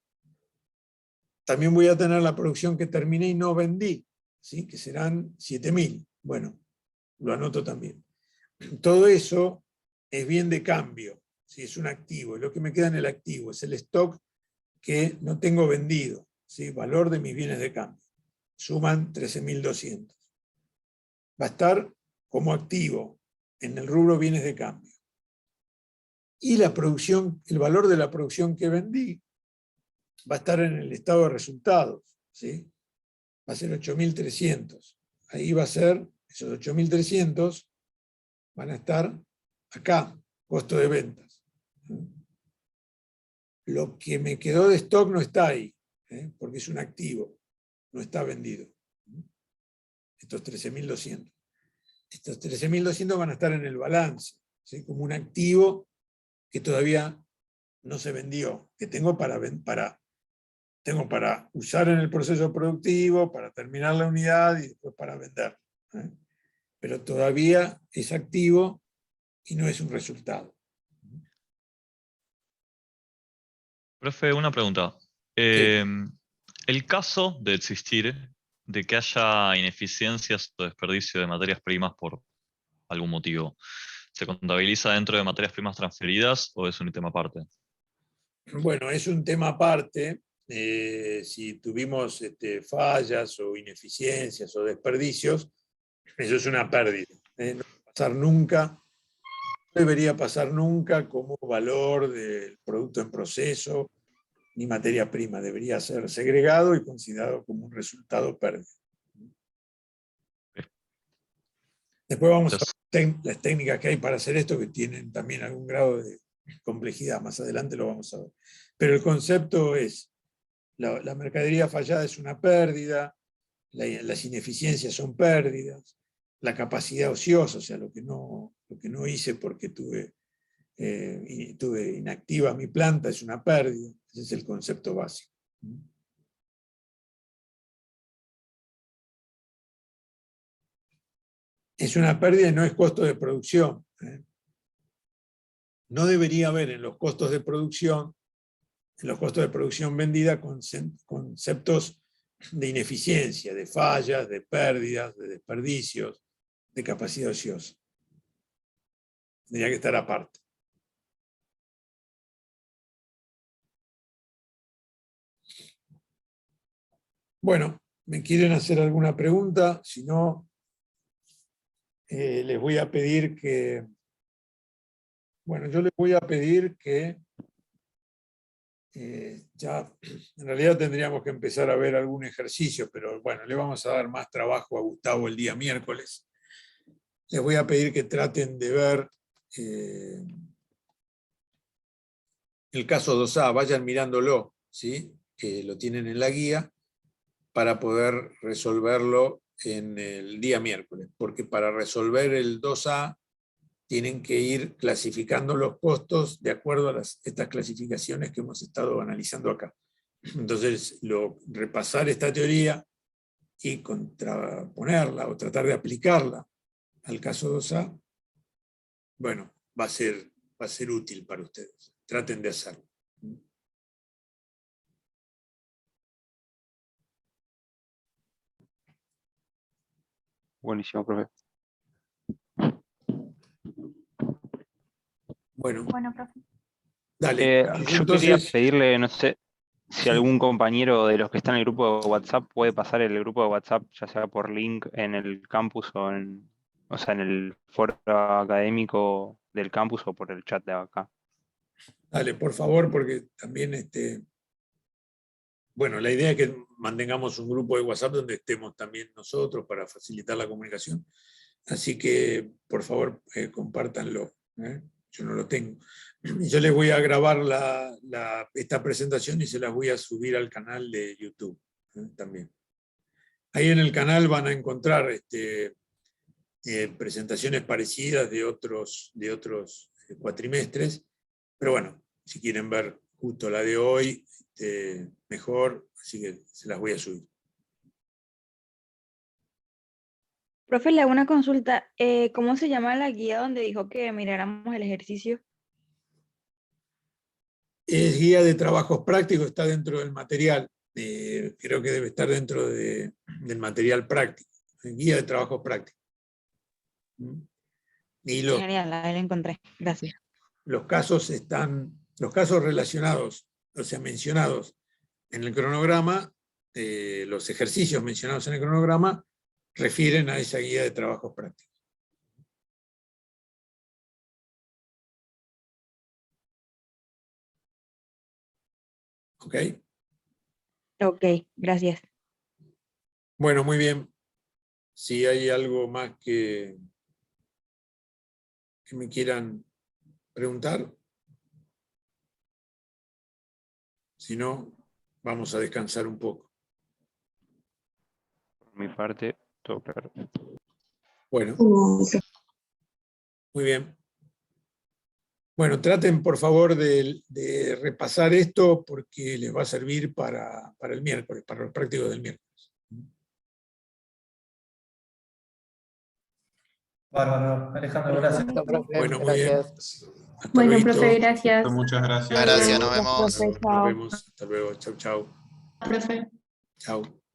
También voy a tener la producción que terminé y no vendí, ¿sí? Que serán 7.000. Bueno, lo anoto también. Todo eso es bien de cambio, ¿sí? Es un activo. Y lo que me queda en el activo es el stock que no tengo vendido, ¿sí? Valor de mis bienes de cambio. Suman 13.200. Va a estar como activo en el rubro bienes de cambio. Y la producción, el valor de la producción que vendí va a estar en el estado de resultados, ¿sí? Va a ser 8.300. Ahí va a ser, esos 8.300 van a estar acá, costo de ventas. Lo que me quedó de stock no está ahí, porque es un activo, no está vendido. Estos 13.200. Estos 13.200 van a estar en el balance, ¿sí? Como un activo que todavía no se vendió, que tengo para usar en el proceso productivo, para terminar la unidad y después para vender. Pero todavía es activo y no es un resultado. Profe, una pregunta. El caso de existir, de que haya ineficiencias o desperdicio de materias primas por algún motivo, ¿se contabiliza dentro de materias primas transferidas o es un tema aparte? Bueno, es un tema aparte. Si tuvimos fallas o ineficiencias o desperdicios, eso es una pérdida. No va a pasar nunca, no debería pasar nunca como valor del producto en proceso ni materia prima. Debería ser segregado y considerado como un resultado pérdida. Después vamos a ver las técnicas que hay para hacer esto, que tienen también algún grado de complejidad. Más adelante lo vamos a ver. Pero el concepto es, la mercadería fallada es una pérdida, las ineficiencias son pérdidas, la capacidad ociosa, o sea, lo que no hice porque tuve inactiva mi planta, es una pérdida. Ese es el concepto básico. Es una pérdida y no es costo de producción. No debería haber en los costos de producción vendida, conceptos de ineficiencia, de fallas, de pérdidas, de desperdicios, de capacidad ociosa. Tendría que estar aparte. Bueno, ¿me quieren hacer alguna pregunta? Si no, les voy a pedir que... Bueno, yo les voy a pedir que ya, en realidad tendríamos que empezar a ver algún ejercicio, pero bueno, le vamos a dar más trabajo a Gustavo el día miércoles. Les voy a pedir que traten de ver el caso 2A, vayan mirándolo, ¿sí? Que lo tienen en la guía, para poder resolverlo en el día miércoles, porque para resolver el 2A tienen que ir clasificando los costos de acuerdo a estas clasificaciones que hemos estado analizando acá. Entonces, repasar esta teoría y contraponerla o tratar de aplicarla al caso 2A, bueno, va a ser útil para ustedes. Traten de hacerlo. Buenísimo, profe. Bueno, profe. Dale. Yo quería pedirle, no sé, si algún compañero de los que está en el grupo de WhatsApp puede pasar el grupo de WhatsApp, ya sea por link en el campus en el foro académico del campus o por el chat de acá. Dale, por favor, porque también, bueno, la idea es que mantengamos un grupo de WhatsApp donde estemos también nosotros para facilitar la comunicación. Así que, por favor, compártanlo. Yo no lo tengo. Y yo les voy a grabar esta presentación y se las voy a subir al canal de YouTube también. Ahí en el canal van a encontrar presentaciones parecidas de otros cuatrimestres, pero bueno, si quieren ver justo la de hoy, mejor, así que se las voy a subir. Profe, le hago una consulta. ¿Cómo se llama la guía donde dijo que miráramos el ejercicio? Es guía de trabajos prácticos, está dentro del material. Creo que debe estar dentro del material práctico. Guía de trabajos prácticos. Y Genial, ahí la encontré. Gracias. los casos relacionados, o sea, mencionados en el cronograma, los ejercicios mencionados en el cronograma, refieren a esa guía de trabajos prácticos. ¿Ok? Ok, gracias. Bueno, muy bien. Si hay algo más que me quieran preguntar. Si no, vamos a descansar un poco. Por mi parte, todo claro. Bueno. Muy bien. Bueno, traten por favor de repasar esto porque les va a servir para el miércoles, para los prácticos del miércoles. Bárbaro, Alejandro, gracias. Bueno, muy bien. Hasta Bueno, luego. profe, gracias. Muchas gracias. Hasta Gracias, luego. nos vemos. Profe, Nos chao. vemos. Hasta luego. Chau, chau. Profe. Chau.